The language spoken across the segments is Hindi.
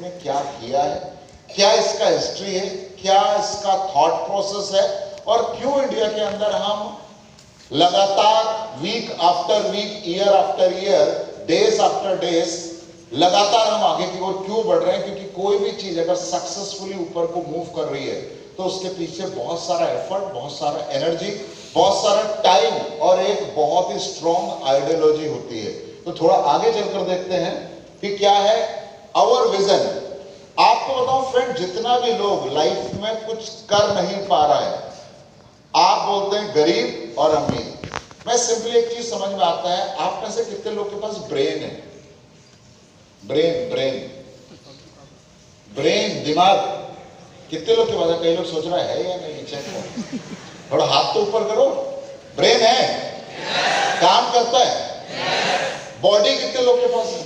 में क्या किया है, क्या इसका हिस्ट्री है, क्या इसका थॉट प्रोसेस है, और क्यों इंडिया के अंदर हम लगातार week after week, year after year, days after days लगातार हम आगे की ओर क्यों बढ़ रहे हैं? क्योंकि कोई भी चीज अगर सक्सेसफुली ऊपर को मूव कर रही है तो उसके पीछे बहुत सारा एफर्ट, बहुत सारा एनर्जी, बहुत सारा टाइम और एक बहुत ही स्ट्रॉन्ग आइडियोलॉजी होती है। तो थोड़ा आगे चलकर देखते हैं कि क्या है आवर विजन। आपको बताऊं फ्रेंड, जितना भी लोग लाइफ में कुछ कर नहीं पा रहा है, आप बोलते हैं गरीब और अमीर, मैं सिंपली एक चीज समझ में आता है, आप में से कितने लोग के पास ब्रेन है? ब्रेन ब्रेन ब्रेन दिमाग कितने लोग के पास है? कई लोग सोच रहा है या नहीं, चेक करो, थोड़ा हाथ तो ऊपर करो। ब्रेन है, काम करता है। बॉडी कितने लोग के पास है?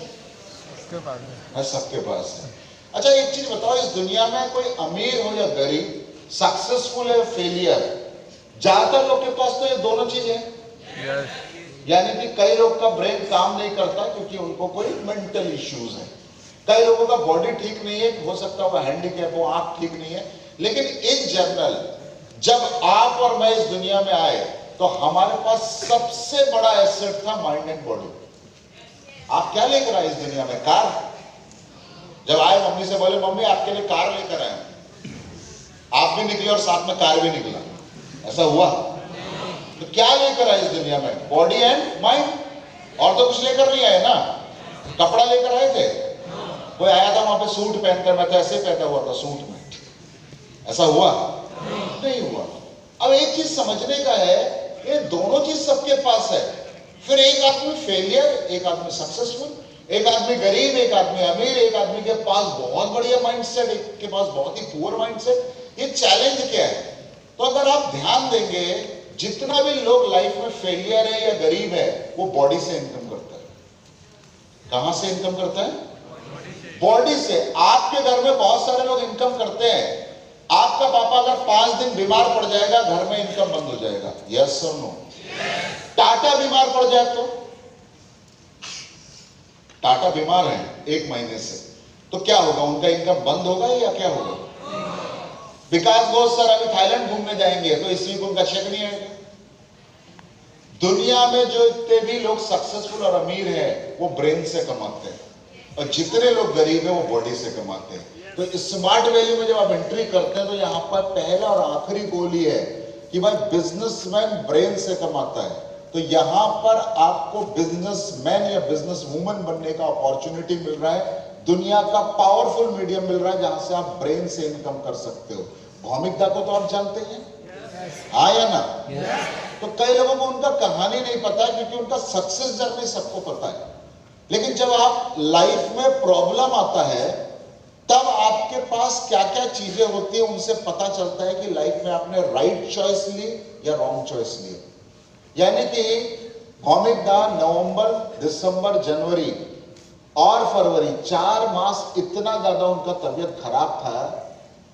सबके पास है। अच्छा एक चीज बताओ, इस दुनिया में कोई अमीर हो या गरीब, सक्सेसफुल है फेलियर, ज्यादातर लोग के पास तो ये दोनों चीजें हैं। यानी कि कई लोग का ब्रेन काम नहीं करता क्योंकि उनको कोई मेंटल इश्यूज है, कई लोगों का बॉडी ठीक नहीं है, हो सकता है वो हैंडीकैप हो, आंख ठीक नहीं है, लेकिन इन जनरल जब आप और मैं इस दुनिया में आए तो हमारे पास सबसे बड़ा एसेट था माइंड एंड बॉडी। आप क्या लेकर आए इस दुनिया में? कार। जब आए मम्मी से बोले मम्मी आपके लिए कार लेकर आए, आप भी निकले और साथ में कार भी निकला, ऐसा हुआ? तो क्या लेकर आए इस दुनिया में? Body and mind. और तो कुछ लेकर नहीं आए ना। कपड़ा लेकर आए थे? कोई आया था वहां पे सूट पहनकर, मैं तो ऐसे पहना हुआ था सूट में, ऐसा हुआ? नहीं हुआ। अब एक चीज समझने का है, ये दोनों चीज सबके पास है। फिर एक आदमी फेलियर, एक आदमी सक्सेसफुल, एक आदमी गरीब, एक आदमी अमीर, एक आदमी के पास बहुत बढ़िया माइंडसेट, एक के पास बहुत ही पुअर माइंडसेट। ये चैलेंज क्या है? तो अगर आप ध्यान देंगे, जितना भी लोग लाइफ में फेलियर है या गरीब है, वो बॉडी से इनकम करता है। कहां से इनकम करता है? बॉडी से। आपके घर में बहुत सारे लोग इनकम करते हैं। आपका पापा अगर 5 दिन बीमार पड़ जाएगा, घर में इनकम बंद हो जाएगा। यस और नो? टाटा बीमार पड़ जाए टाटा बीमार है 1 महीने से, तो क्या होगा? उनका इनकम बंद होगा या क्या होगा? विकास घोष सर अभी थाईलैंड घूमने जाएंगे तो इस वीक उनका चेक नहीं आएगा। दुनिया में जो इतने भी लोग सक्सेसफुल और अमीर हैं, वो ब्रेन से कमाते हैं, और जितने लोग गरीब हैं वो बॉडी से कमाते हैं। तो स्मार्ट वैल्यू में जब आप एंट्री करते हैं तो यहां पर पहला और आखिरी गोल ही है कि भाई बिजनेसमैन ब्रेन से कमाता है, तो यहां पर आपको बिजनेसमैन या बिजनेस वुमन बनने का अपॉर्चुनिटी मिल रहा है। दुनिया का पावरफुल मीडियम मिल रहा है जहां से आप ब्रेन से इनकम कर सकते हो। भौमिकता को तो आप जानते हैं, हाँ या ना? तो कई लोगों को उनका कहानी नहीं पता है क्योंकि उनका सक्सेस जर्नी सबको पता है, लेकिन जब आप लाइफ में प्रॉब्लम आता है तब आपके पास क्या क्या चीजें होती है, उनसे पता चलता है कि लाइफ में आपने राइट चॉइस ली या रॉन्ग चॉइस ली। यानी कि भौमिकता नवंबर, दिसंबर, जनवरी और फरवरी 4 मास इतना ज्यादा उनका तबीयत खराब था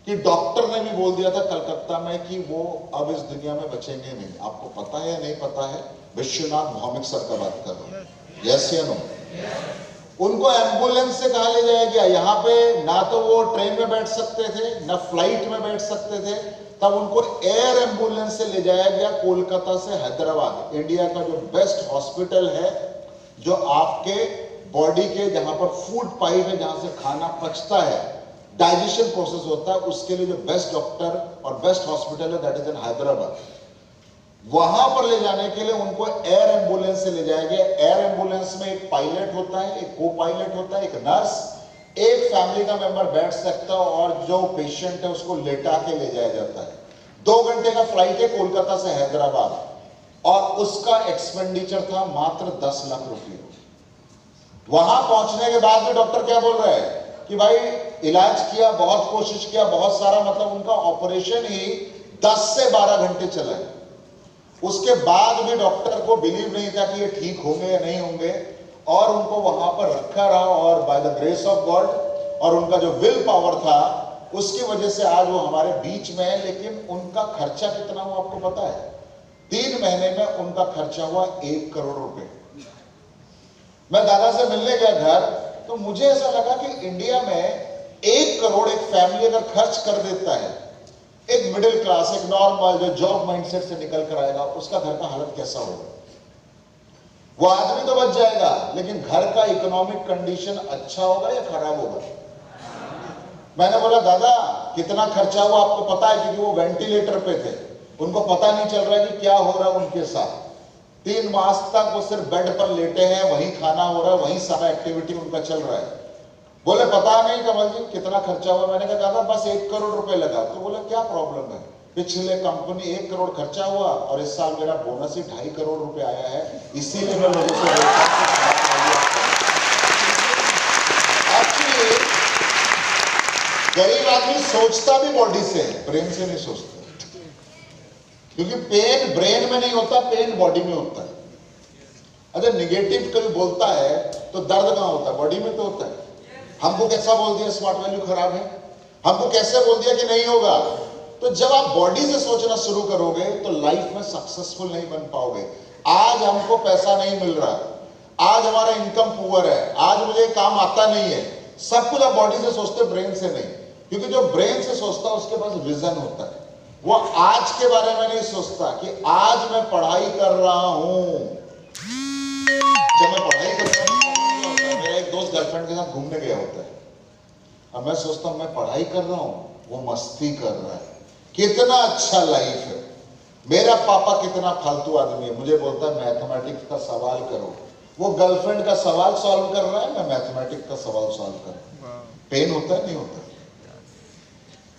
कि डॉक्टर ने भी बोल दिया था कलकत्ता में कि वो अब इस दुनिया में बचेंगे नहीं। आपको पता है या नहीं पता है? विश्वनाथ भौमिक सर का बात कर रहा हूं, यस या नो? उनको एम्बुलेंस से कहा ले जाया गया। यहाँ पे ना तो वो ट्रेन में बैठ सकते थे, ना फ्लाइट में बैठ सकते थे, तब उनको एयर एम्बुलेंस से ले जाया गया कोलकाता से हैदराबाद। इंडिया का जो बेस्ट हॉस्पिटल है, जो आपके बॉडी के जहां पर फूड पाइप है, जहां से खाना पचता है, डाइजेशन प्रोसेस होता है, उसके लिए जो बेस्ट डॉक्टर और बेस्ट हॉस्पिटल है दैट इज इन हैदराबाद। वहां पर ले जाने के लिए उनको एयर एम्बुलेंस से ले जाया गया। एयर एम्बुलेंस में एक पायलट होता है, एक को पायलट होता है, एक नर्स, एक फैमिली का मेंबर बैठ सकता है, और जो पेशेंट है उसको लेटा के ले जाया जाता है। 2 घंटे का फ्लाइट है कोलकाता से हैदराबाद, और उसका एक्सपेंडिचर था मात्र 10 लाख रुपये। वहां पहुंचने के बाद भी डॉक्टर क्या बोल रहे हैं कि भाई इलाज किया, बहुत कोशिश किया, बहुत सारा, मतलब उनका ऑपरेशन ही 10 से 12 घंटे चला है। उसके बाद भी डॉक्टर को बिलीव नहीं था कि ये ठीक होंगे या नहीं होंगे, और उनको वहां पर रखा रहा, और by the grace of God और उनका जो विल पावर था, उसकी वजह से आज वो हमारे बीच में है। लेकिन उनका खर्चा कितना हुआ आपको पता है? 3 महीने में उनका खर्चा हुआ 1 करोड़ रुपए। मैं दादा से मिलने गया घर, तो मुझे ऐसा लगा कि इंडिया में 1 करोड़ एक फैमिली अगर खर्च कर देता है, एक मिडिल क्लास, एक नॉर्मल जो जॉब माइंडसेट से निकल कर आएगा, उसका घर का हालत कैसा होगा? वो आदमी तो बच जाएगा, लेकिन घर का इकोनॉमिक कंडीशन अच्छा होगा या खराब होगा? मैंने बोला दादा कितना खर्चा हुआ आपको पता है? क्योंकि वो वेंटिलेटर पे थे, उनको पता नहीं चल रहा है कि क्या हो रहा है उनके साथ। 3 मास तक वो सिर्फ बेड पर लेटे हैं, वहीं खाना हो रहा है, वहीं सारा एक्टिविटी उनका चल रहा है। बोले पता नहीं कमल जी कितना खर्चा हुआ? मैंने कहा दादा बस 1 करोड़ रुपए लगा। तो बोले क्या प्रॉब्लम है? पिछले कंपनी 1 करोड़ खर्चा हुआ और इस साल मेरा बोनस ही 2.5 करोड़ रुपए आया है, इसीलिए मैं लोगों से एक्चुअली गरीब आदमी सोचता भी बॉडी से है, ब्रेन से नहीं सोचता, क्योंकि पेन ब्रेन में नहीं होता, पेन बॉडी में होता है। अगर निगेटिव कोई बोलता है तो दर्द कहां होता है? बॉडी में तो होता है। हमको कैसा बोल दिया स्मार्ट वैल्यू खराब है, हमको कैसे बोल दिया कि नहीं होगा। तो जब आप बॉडी से सोचना शुरू करोगे तो लाइफ में सक्सेसफुल नहीं बन पाओगे। आज हमको पैसा नहीं मिल रहा, आज हमारा इनकम पुअर है, आज मुझे काम आता नहीं है, सब कुछ आप बॉडी से सोचते, ब्रेन से नहीं। क्योंकि जो ब्रेन से सोचता है उसके पास विजन होता है, वो आज के बारे में नहीं सोचता कि आज मैं पढ़ाई कर रहा हूं। जब मैं पढ़ाई करता हूं, मेरा एक दोस्त गर्लफ्रेंड के साथ घूमने गया होता है, अब मैं सोचता हूं मैं पढ़ाई कर रहा हूं, वो मस्ती कर रहा है, कितना अच्छा लाइफ है। मेरा पापा कितना फालतू आदमी है, मुझे बोलता है मैथमेटिक्स का सवाल करो, वो गर्लफ्रेंड का सवाल सॉल्व कर रहा है, मैं मैथमेटिक्स का सवाल सॉल्व कर रहा हूं। पेन होता है नहीं होता?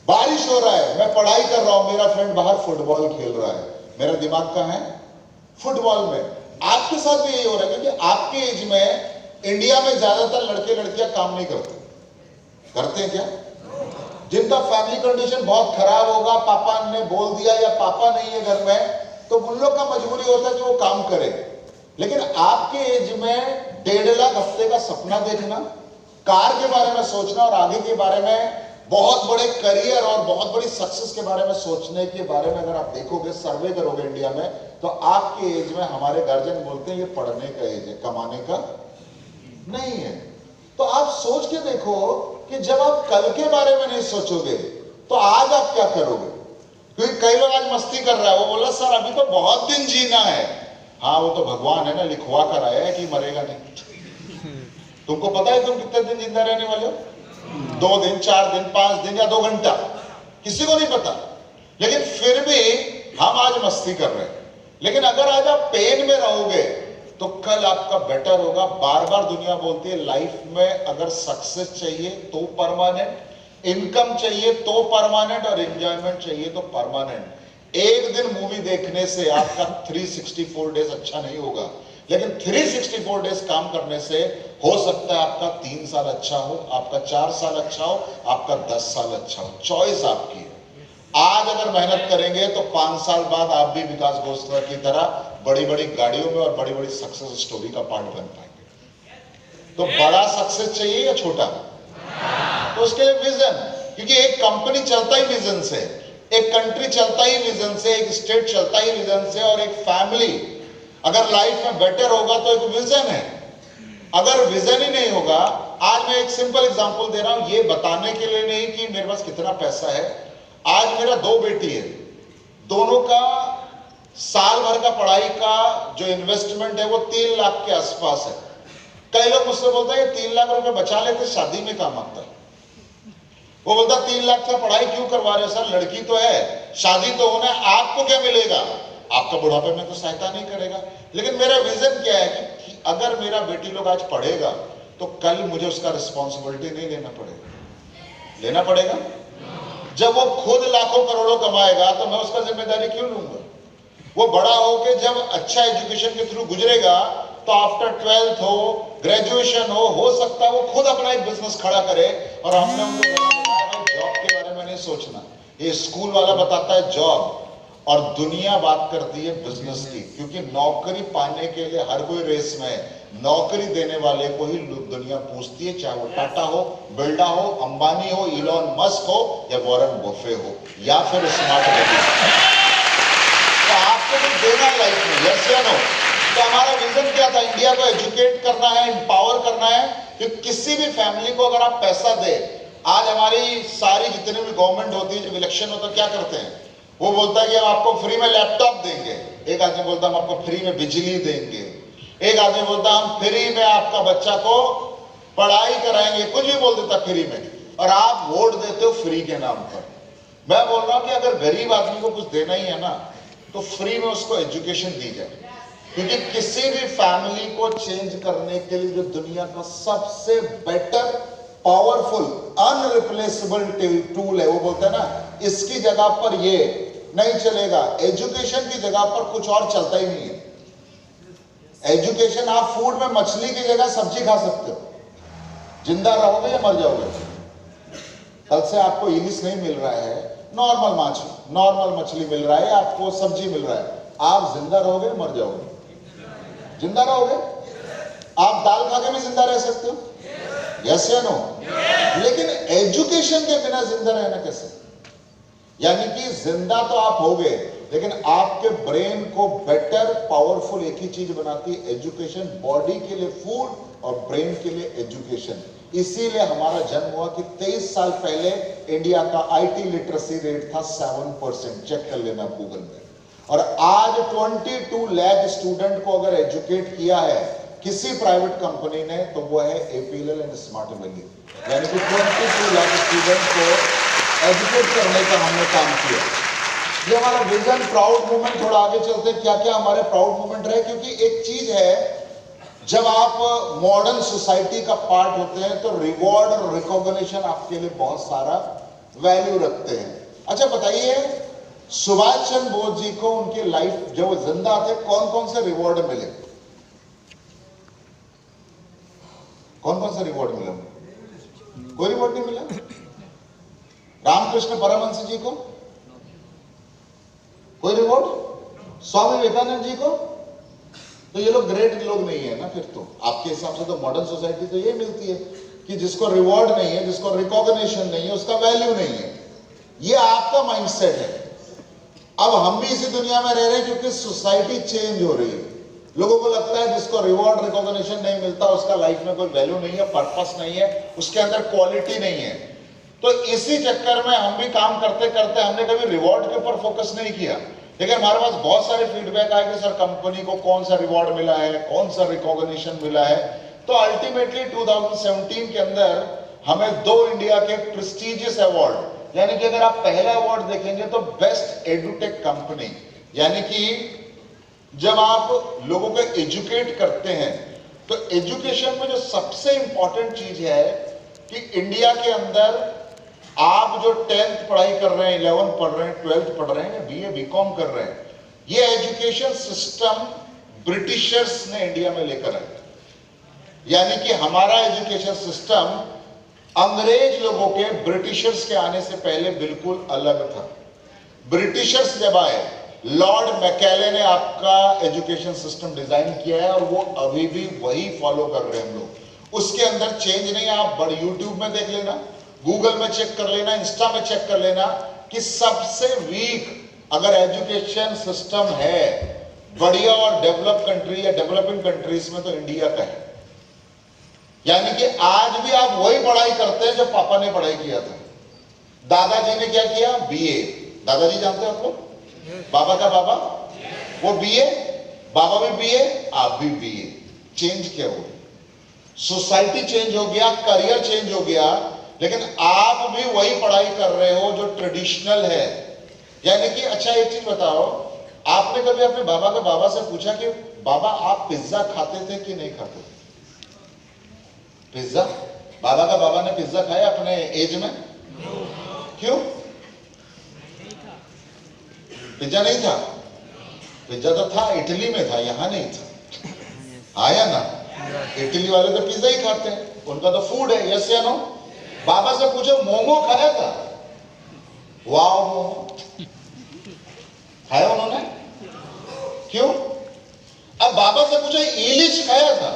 बारिश हो रहा है, मैं पढ़ाई कर रहा हूं, मेरा फ्रेंड बाहर फुटबॉल खेल रहा है, मेरा दिमाग कहां है? फुटबॉल में। आपके साथ भी यही हो रहा है, क्योंकि आपके एज में इंडिया में ज्यादातर लड़के लड़कियां काम नहीं करते। करते हैं क्या? जिनका फैमिली कंडीशन बहुत खराब होगा, पापा ने बोल दिया या पापा नहीं है घर में, तो उन लोग का मजबूरी होता है कि वो काम करे। लेकिन आपके एज में 1.5 लाख हफ्ते का सपना देखना, कार के बारे में सोचना और आगे के बारे में, बहुत बड़े करियर और बहुत बड़ी सक्सेस के बारे में सोचने के बारे में अगर आप देखोगे, सर्वे करोगे इंडिया में, तो आपके एज में हमारे गार्जियन बोलते हैं ये पढ़ने का एज है, कमाने का नहीं है। तो आप सोच के देखो कि जब आप कल के बारे में नहीं सोचोगे तो आज आप क्या करोगे? क्योंकि कई लोग आज मस्ती कर रहा है, वो बोला सर अभी तो बहुत दिन जीना है। हाँ वो तो भगवान है ना, लिखवा कर आया है कि मरेगा नहीं। तुमको पता है तुम कितने दिन जिंदा रहने वाले हो? 2 दिन, 4 दिन, 5 दिन या 2 घंटा, किसी को नहीं पता। लेकिन फिर भी हम आज मस्ती कर रहे हैं। लेकिन अगर आज आप पेन में रहोगे तो कल आपका बेटर होगा। बार बार दुनिया बोलती है लाइफ में अगर सक्सेस चाहिए तो परमानेंट, इनकम चाहिए तो परमानेंट, और एंजॉयमेंट चाहिए तो परमानेंट। एक दिन मूवी देखने से आपका 364 डेज अच्छा नहीं होगा, लेकिन 364 डेज काम करने से हो सकता है आपका 3 साल अच्छा हो, आपका 4 साल अच्छा हो, आपका 10 साल अच्छा हो। चॉइस आपकी है। आज अगर मेहनत करेंगे तो 5 साल बाद आप भी विकास गोस्वामी की तरह बड़ी बड़ी गाड़ियों में और बड़ी बड़ी सक्सेस स्टोरी का पार्ट बन पाएंगे। तो बड़ा सक्सेस चाहिए या छोटा? तो उसके लिए विजन, क्योंकि एक कंपनी चलता ही विजन से, एक कंट्री चलता ही विजन से, एक स्टेट चलता ही विजन से, और एक फैमिली अगर लाइफ में बेटर होगा तो एक विजन है। अगर विजन ही नहीं होगा, आज मैं एक सिंपल एग्जांपल दे रहा हूं, ये बताने के लिए नहीं कि मेरे पास कितना पैसा है। आज मेरा 2 बेटी है, दोनों का साल भर का पढ़ाई का जो इन्वेस्टमेंट है वो 3 लाख के आसपास है। कई लोग मुझसे बोलते हैं 3 लाख रुपए बचा लेते, शादी में काम आता है। वो बोलता 3 लाख से पढ़ाई क्यों करवा रहे हो सर, लड़की तो है, शादी तो होना है, आपको क्या मिलेगा? आपका बुढ़ापे में तो सहायता नहीं करेगा। लेकिन मेरा विजन क्या है कि अगर मेरा बेटी लोग आज पढ़ेगा तो कल मुझे उसका रिस्पॉन्सिबिलिटी नहीं लेना पड़ेगा। लेना पड़ेगा। जब वो खुद लाखों करोड़ों कमाएगा तो मैं उसका जिम्मेदारी क्यों लूंगा? वो बड़ा होके जब अच्छा एजुकेशन के थ्रू गुजरेगा तो आफ्टर 12th हो, ग्रेजुएशन हो सकता है वो खुद अपना एक बिजनेस खड़ा करे। और हमने उनको जॉब के बारे में नहीं सोचना, ये स्कूल वाला बताता है जॉब और दुनिया बात करती है बिजनेस की। क्योंकि नौकरी पाने के लिए हर कोई रेस में है, नौकरी देने वाले को ही दुनिया पूछती है, चाहे वो टाटा हो, बिरला हो, अंबानी हो, इलॉन मस्क हो या वॉरेन बफे हो या फिर स्मार्ट वर्क। तो आपको कुछ देना लाइफ में, यस या नो? तो हमारा विजन क्या था? इंडिया को एजुकेट करना है, एम्पावर करना है। कि किसी भी फैमिली को अगर आप पैसा दे, आज हमारे हमारी सारी जितनी भी गवर्नमेंट होती है, जब इलेक्शन होता है क्या करते हैं, वो बोलता है कि हम आपको फ्री में लैपटॉप देंगे, एक आदमी बोलता है हम आपको फ्री में बिजली देंगे, एक आदमी बोलता है हम फ्री में आपका बच्चा को पढ़ाई कराएंगे, कुछ भी बोल देता फ्री में, और आप वोट देते हो फ्री के नाम पर। मैं बोल रहा हूं कि अगर गरीब आदमी को कुछ देना ही है ना, तो फ्री में उसको एजुकेशन दी जाए, क्योंकि किसी भी फैमिली को चेंज करने के लिए जो दुनिया का सबसे बेटर, पावरफुल, अनरिप्लेसेबल टूल है, वो बोलता है ना, इसकी जगह पर ये नहीं चलेगा, एजुकेशन की जगह पर कुछ और चलता ही नहीं है। एजुकेशन, आप फूड में मछली की जगह सब्जी खा सकते हो, जिंदा रहोगे या मर जाओगे। कल से आपको इलिश नहीं मिल रहा है, नॉर्मल मछली मिल रहा है, आपको सब्जी मिल रहा है, आप जिंदा रहोगे मर जाओगे? जिंदा रहोगे। आप दाल खा के भी जिंदा रह सकते हो, यस या नो? लेकिन एजुकेशन के बिना जिंदा रहना कैसे? यानी कि जिंदा तो आप होगे, लेकिन आपके ब्रेन को बेटर, पावरफुल एक ही चीज बनाती है, एजुकेशन। बॉडी के लिए फूड और ब्रेन के लिए एजुकेशन। इसीलिए हमारा जन्म हुआ कि 23 साल पहले इंडिया का आईटी लिटरेसी रेट था 7%, चेक कर लेना गूगल में। और आज 22 लाख स्टूडेंट को अगर एजुकेट किया है किसी प्राइवेट कंपनी ने, तो वो है एपीएलएल एंड स्मार्ट वैली, यानी कि 22 लाख स्टूडेंट को एजुकेट करने का हमने काम किया। ये हमारा विजन, प्राउड मूवमेंट। थोड़ा आगे चलते हैं, क्या क्या हमारे प्राउड मूवमेंट रहे, क्योंकि एक चीज है, जब आप मॉडर्न सोसाइटी का पार्ट होते हैं तो रिवॉर्ड और रिकॉग्निशन आपके लिए बहुत सारा वैल्यू रखते हैं। अच्छा बताइए, सुभाष चंद्र बोस जी को उनके लाइफ जब वो जिंदा थे, कौन कौन से रिवॉर्ड मिले? कौन कौन से रिवॉर्ड मिला? कोई रिवॉर्ड नहीं मिला। रामकृष्ण परमहंस जी को कोई रिवॉर्ड? स्वामी विवेकानंद जी को? तो ये लोग ग्रेट लोग नहीं है ना? फिर तो आपके हिसाब से तो मॉडर्न सोसाइटी तो ये मिलती है कि जिसको रिवॉर्ड नहीं है, जिसको रिकॉग्निशन नहीं है, उसका वैल्यू नहीं है। ये आपका माइंडसेट है। अब हम भी इसी दुनिया में रह रहे हैं क्योंकि सोसाइटी चेंज हो रही है। लोगों को लगता है जिसको रिवॉर्ड रिकॉग्निशन नहीं मिलता उसका लाइफ में कोई वैल्यू नहीं है, पर्पस नहीं है, उसके अंदर क्वालिटी नहीं है। तो इसी चक्कर में हम भी काम करते करते हमने कभी रिवॉर्ड के ऊपर फोकस नहीं किया। लेकिन हमारे पास बहुत सारे फीडबैक आए कि सर कंपनी को कौन सा रिवॉर्ड मिला है, कौन सा रिकॉग्निशन मिला है। तो अल्टीमेटली 2017 के अंदर हमें 2 इंडिया के प्रेस्टिजियस अवार्ड, यानी कि अगर आप पहला अवार्ड देखेंगे तो बेस्ट एडुटेक कंपनी, यानी कि जब आप लोगों को एजुकेट करते हैं तो एजुकेशन में जो सबसे इंपॉर्टेंट चीज है कि इंडिया के अंदर आप जो 10th पढ़ाई कर रहे हैं, 11th पढ़ रहे हैं, 12th पढ़ रहे हैं, बीए बीकॉम कर रहे हैं, ये एजुकेशन सिस्टम ब्रिटिशर्स ने इंडिया में लेकर आए। यानी कि हमारा एजुकेशन सिस्टम अंग्रेज लोगों के, ब्रिटिशर्स के आने से पहले बिल्कुल अलग था। ब्रिटिशर्स जब आए, लॉर्ड मैकेले ने आपका एजुकेशन सिस्टम डिजाइन किया है और वो अभी भी वही फॉलो कर रहे हैं हम लोग। उसके अंदर चेंज नहीं है। आप बड़े यूट्यूब में देख लेना, गूगल में चेक कर लेना, इंस्टा में चेक कर लेना कि सबसे वीक अगर एजुकेशन सिस्टम है बढ़िया और डेवलप कंट्री या डेवलपिंग कंट्रीज में, तो इंडिया का है। यानी कि आज भी आप वही पढ़ाई करते हैं जो पापा ने पढ़ाई किया था। दादाजी ने क्या किया? बीए। दादाजी जानते हैं आप लोग? बाबा का बाबा, वो बीए, बाबा भी बीए, आप भी बीए। चेंज क्या हो? सोसाइटी चेंज हो गया, करियर चेंज हो गया, लेकिन आप भी वही पढ़ाई कर रहे हो जो ट्रेडिशनल है। यानी कि अच्छा एक चीज बताओ, आपने कभी अपने बाबा के बाबा से पूछा कि बाबा आप पिज्जा खाते थे कि नहीं खाते थे? पिज्जा? बाबा का बाबा ने पिज्जा खाया अपने एज में? क्यों? पिज्जा नहीं था? पिज्जा तो था, इटली में था, यहां नहीं था। आया ना? इटली वाले तो पिज्जा ही खाते हैं, उनका तो फूड है, यस या नो? बाबा से पूछो मोमो खाया था? वाह, मोमो खाया उन्होंने? क्यों? अब बाबा से पूछो इलिश खाया था?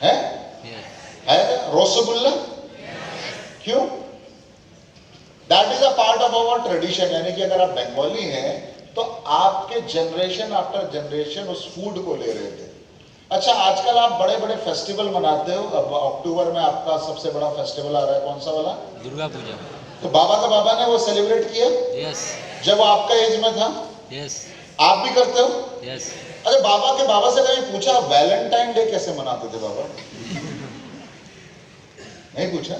है? खाया था? रसगुल्ला? क्यों? That is a part of our tradition. यानी कि अगर आप बंगाली हैं तो आपके जनरेशन आफ्टर जनरेशन उस फूड को ले रहे थे। अच्छा, आजकल आप बड़े बड़े फेस्टिवल मनाते हो। अब अक्टूबर में आपका सबसे बड़ा फेस्टिवल आ रहा है, कौन सा वाला? दुर्गा पूजा। तो बाबा ने वो सेलिब्रेट किया यस। जब वो आपका एज में था। यस। आप भी करते हो? यस। अरे बाबा से कभी पूछा वैलेंटाइन डे कैसे मनाते थे बाबा? नहीं पूछा?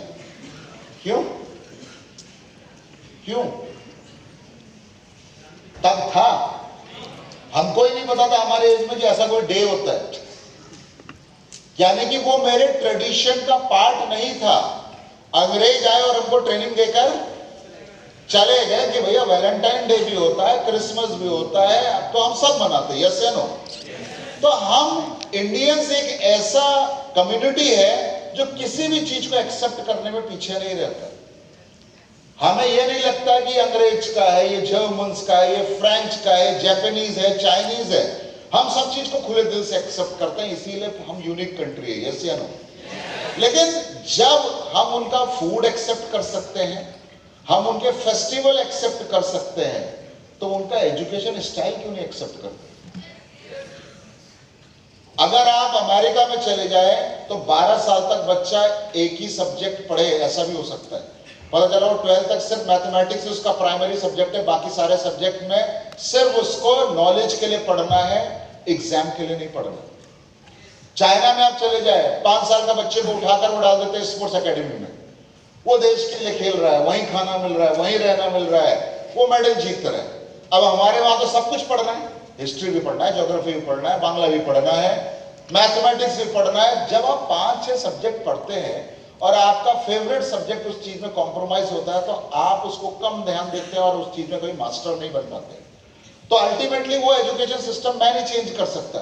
क्यों? क्यों? तब था, हमको ही नहीं पता था हमारे एज में कि ऐसा कोई डे होता है। यानी कि वो मेरे ट्रेडिशन का पार्ट नहीं था। अंग्रेज आए और हमको ट्रेनिंग देकर चले गए कि भैया वैलेंटाइन डे भी होता है, क्रिसमस भी होता है, तो हम सब मनाते हैं। यस या नो? तो हम इंडियंस एक ऐसा कम्युनिटी है जो किसी भी चीज को एक्सेप्ट करने में पीछे नहीं रहता। हमें यह नहीं लगता कि अंग्रेज का है, ये जर्मन्स का है, ये फ्रेंच का है, जापानीज है, चाइनीज है। हम सब चीज को खुले दिल से एक्सेप्ट करते हैं, इसीलिए हम यूनिक कंट्री है। यस या नो? लेकिन जब हम उनका फूड एक्सेप्ट कर सकते हैं, हम उनके फेस्टिवल एक्सेप्ट कर सकते हैं, तो उनका एजुकेशन स्टाइल क्यों नहीं एक्सेप्ट करते? अगर आप अमेरिका में चले जाए तो 12 साल तक बच्चा एक ही सब्जेक्ट पढ़े, ऐसा भी हो सकता है। पता चला वो 12 तक सिर्फ मैथमेटिक्स उसका प्राइमरी सब्जेक्ट है, बाकी सारे सब्जेक्ट में सिर्फ उसको नॉलेज के लिए पढ़ना है, एग्जाम के लिए नहीं पढ़ना। चाइना में आप चले जाए, 5 साल का बच्चे को उठाकर वो डाल देते हैं स्पोर्ट्स एकेडमी में। वो देश के लिए खेल रहा है, वहीं खाना मिल रहा है, वहीं रहना मिल रहा है, वो मेडल जीत रहा है। अब हमारे वहां तो सब कुछ पढ़ना है, हिस्ट्री भी पढ़ना है, ज्योग्राफी भी पढ़ना है, बांग्ला भी पढ़ना है, मैथमेटिक्स भी पढ़ना है। जब आप 5-6 सब्जेक्ट पढ़ते हैं और आपका फेवरेट सब्जेक्ट उस चीज में कॉम्प्रोमाइज होता है, तो आप उसको कम ध्यान देते हैं और उस चीज में कोई मास्टर नहीं बन पाते। तो अल्टीमेटली वो एजुकेशन सिस्टम मैं नहीं चेंज कर सकता।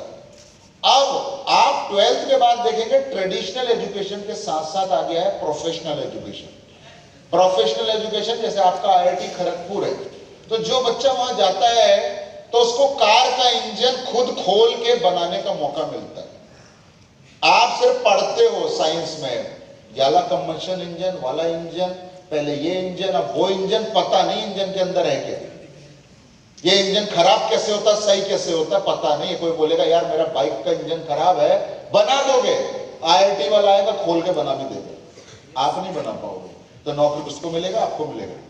अब आप 12th के बाद देखेंगे ट्रेडिशनल एजुकेशन के साथ साथ आ गया है प्रोफेशनल एजुकेशन। प्रोफेशनल एजुकेशन जैसे आपका IIT खड़गपुर है, तो जो बच्चा वहां जाता है तो उसको कार का इंजन खुद खोल के बनाने का मौका मिलता है। आप सिर्फ पढ़ते हो साइंस में, याला कंबशन इंजन, वाला इंजन, पहले ये इंजन, अब वो इंजन, पता नहीं इंजन के अंदर है क्या, ये इंजन खराब कैसे होता, सही कैसे होता, पता नहीं। कोई बोलेगा यार मेरा बाइक का इंजन खराब है, बना दोगे? IIT वाला आएगा खोल के बना भी देगा, आप नहीं बना पाओगे। तो नौकरी उसको मिलेगा, आपको मिलेगा।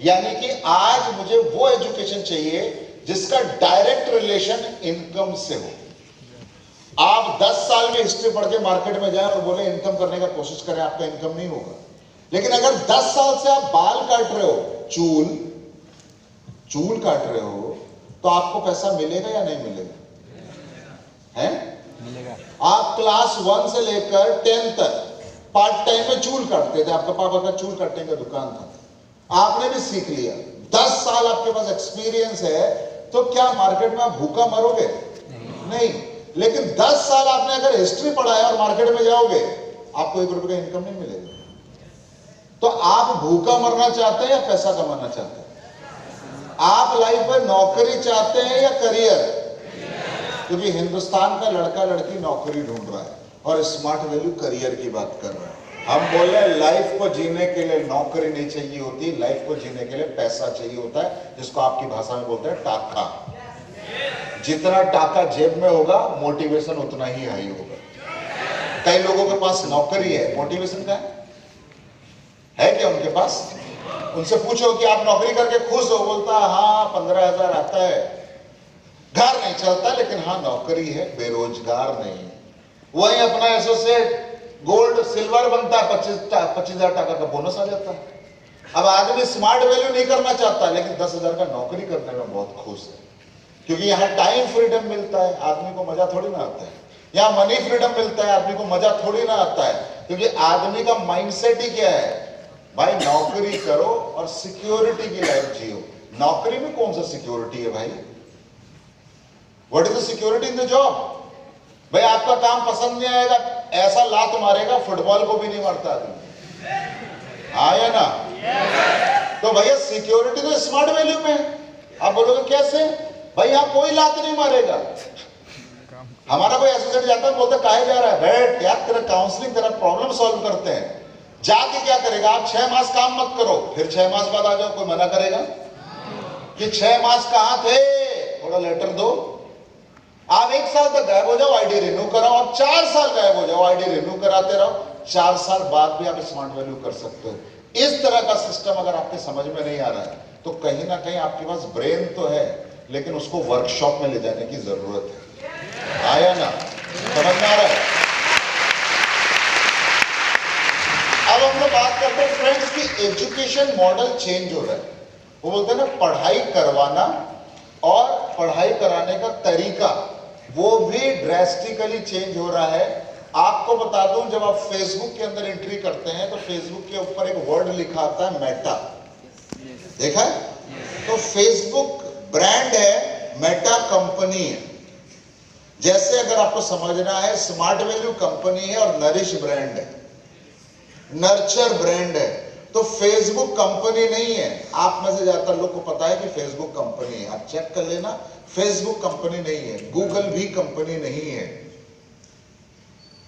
यानी कि आज मुझे वो एजुकेशन चाहिए जिसका डायरेक्ट रिलेशन इनकम से हो। आप 10 साल में हिस्ट्री पढ़ के मार्केट में जाए और बोले इनकम करने का कोशिश करें, आपका इनकम नहीं होगा। लेकिन अगर 10 साल से आप बाल काट रहे हो, चूल काट रहे हो, तो आपको पैसा मिलेगा या नहीं मिलेगा? है? मिलेगा। आप क्लास 1 से लेकर 10 तक पार्ट टाइम में चूल काटते थे, आपका पापा का चूल काटने का दुकान था, आपने भी सीख लिया। 10 साल आपके पास एक्सपीरियंस है, तो क्या मार्केट में आप भूखा मरोगे? नहीं। लेकिन 10 साल आपने अगर हिस्ट्री पढ़ा है और मार्केट में जाओगे, आपको 1 रुपए का इनकम नहीं मिलेगा। तो आप भूखा मरना चाहते हैं या पैसा कमाना चाहते हैं? आप लाइफ में नौकरी चाहते हैं या करियर? क्योंकि हिंदुस्तान का लड़का लड़की नौकरी ढूंढ रहा है और स्मार्ट वैल्यू करियर की बात कर रहा है। हम बोल रहे हैं लाइफ को जीने के लिए नौकरी नहीं चाहिए होती, लाइफ को जीने के लिए पैसा चाहिए होता है, जिसको आपकी भाषा में बोलते हैं टाका। जितना टाका जेब में होगा, मोटिवेशन उतना ही हाई होगा। कई लोगों के पास नौकरी है, मोटिवेशन का है क्या उनके पास? उनसे पूछो कि आप नौकरी करके खुश हो, बोलता हाँ 15,000 आता है, घर नहीं चलता, लेकिन हाँ नौकरी है, बेरोजगार नहीं है। वही अपना एसोसिएट गोल्ड सिल्वर बनता है, 25,000 टका का बोनस आ जाता है। अब आदमी स्मार्ट वैल्यू नहीं करना चाहता, लेकिन 10,000 का नौकरी करने में बहुत खुश है, क्योंकि यहाँ टाइम फ्रीडम मिलता है, आदमी को मजा थोड़ी ना आता है। यहाँ मनी फ्रीडम मिलता है, आदमी को मजा थोड़ी ना आता है, क्योंकि आदमी का माइंडसेट ही क्या है, भाई नौकरी करो और सिक्योरिटी की लाइफ जियो। नौकरी में कौन सा सिक्योरिटी है भाई? What is the security in the job? भाई आपका काम पसंद नहीं आएगा, ऐसा लात मारेगा फुटबॉल को भी नहीं मारता आदमी, हाँ या ना? तो भैया सिक्योरिटी तो स्मार्ट वैल्यू में है। आप बोलोगे कैसे? भाई यहाँ कोई लात नहीं मारेगा। हमारा कोई एसोसिएट जाता है, बोलता काहे जा रहा है? बैठ यार, तेरा काउंसलिंग, तेरा प्रॉब्लम सॉल्व करते हैं। जाके क्या करेगा? आप 6 मास काम मत करो, फिर 6 मास बाद आ जाओ, कोई मना करेगा कि 6 मास कहां थे? थोड़ा लेटर दो। आप 1 साल तक गायब हो जाओ, आईडी रिन्यू कराओ, आप 4 साल गायब हो जाओ, आईडी रिन्यू कराते रहो, 4 साल बाद भी आप स्मार्ट वैल्यू कर सकते हो। इस तरह का सिस्टम अगर आपके समझ में नहीं आ रहा है तो कहीं ना कहीं आपके पास ब्रेन तो है लेकिन उसको वर्कशॉप में ले जाने की जरूरत है। आया ना, समझ में आ रहा है? अब हम लोग बात करते हैं फ्रेंड्स की एजुकेशन मॉडल चेंज हो रहा है। वो बोलते हैं ना, पढ़ाई करवाना और पढ़ाई कराने का तरीका वो भी ड्रेस्टिकली चेंज हो रहा है। आपको बता दूं, जब आप फेसबुक के अंदर एंट्री करते हैं तो फेसबुक के ऊपर एक वर्ड लिखा आता है मेटा, देखा है? तो फेसबुक ब्रांड है, मेटा कंपनी है। जैसे अगर आपको समझना है, स्मार्ट वैल्यू कंपनी है और नरिश ब्रांड है, नर्चर ब्रांड है। तो फेसबुक कंपनी नहीं है। आप में से ज्यादातर लोग को पता है कि फेसबुक कंपनी है, आप चेक कर लेना, फेसबुक कंपनी नहीं है, गूगल भी कंपनी नहीं है,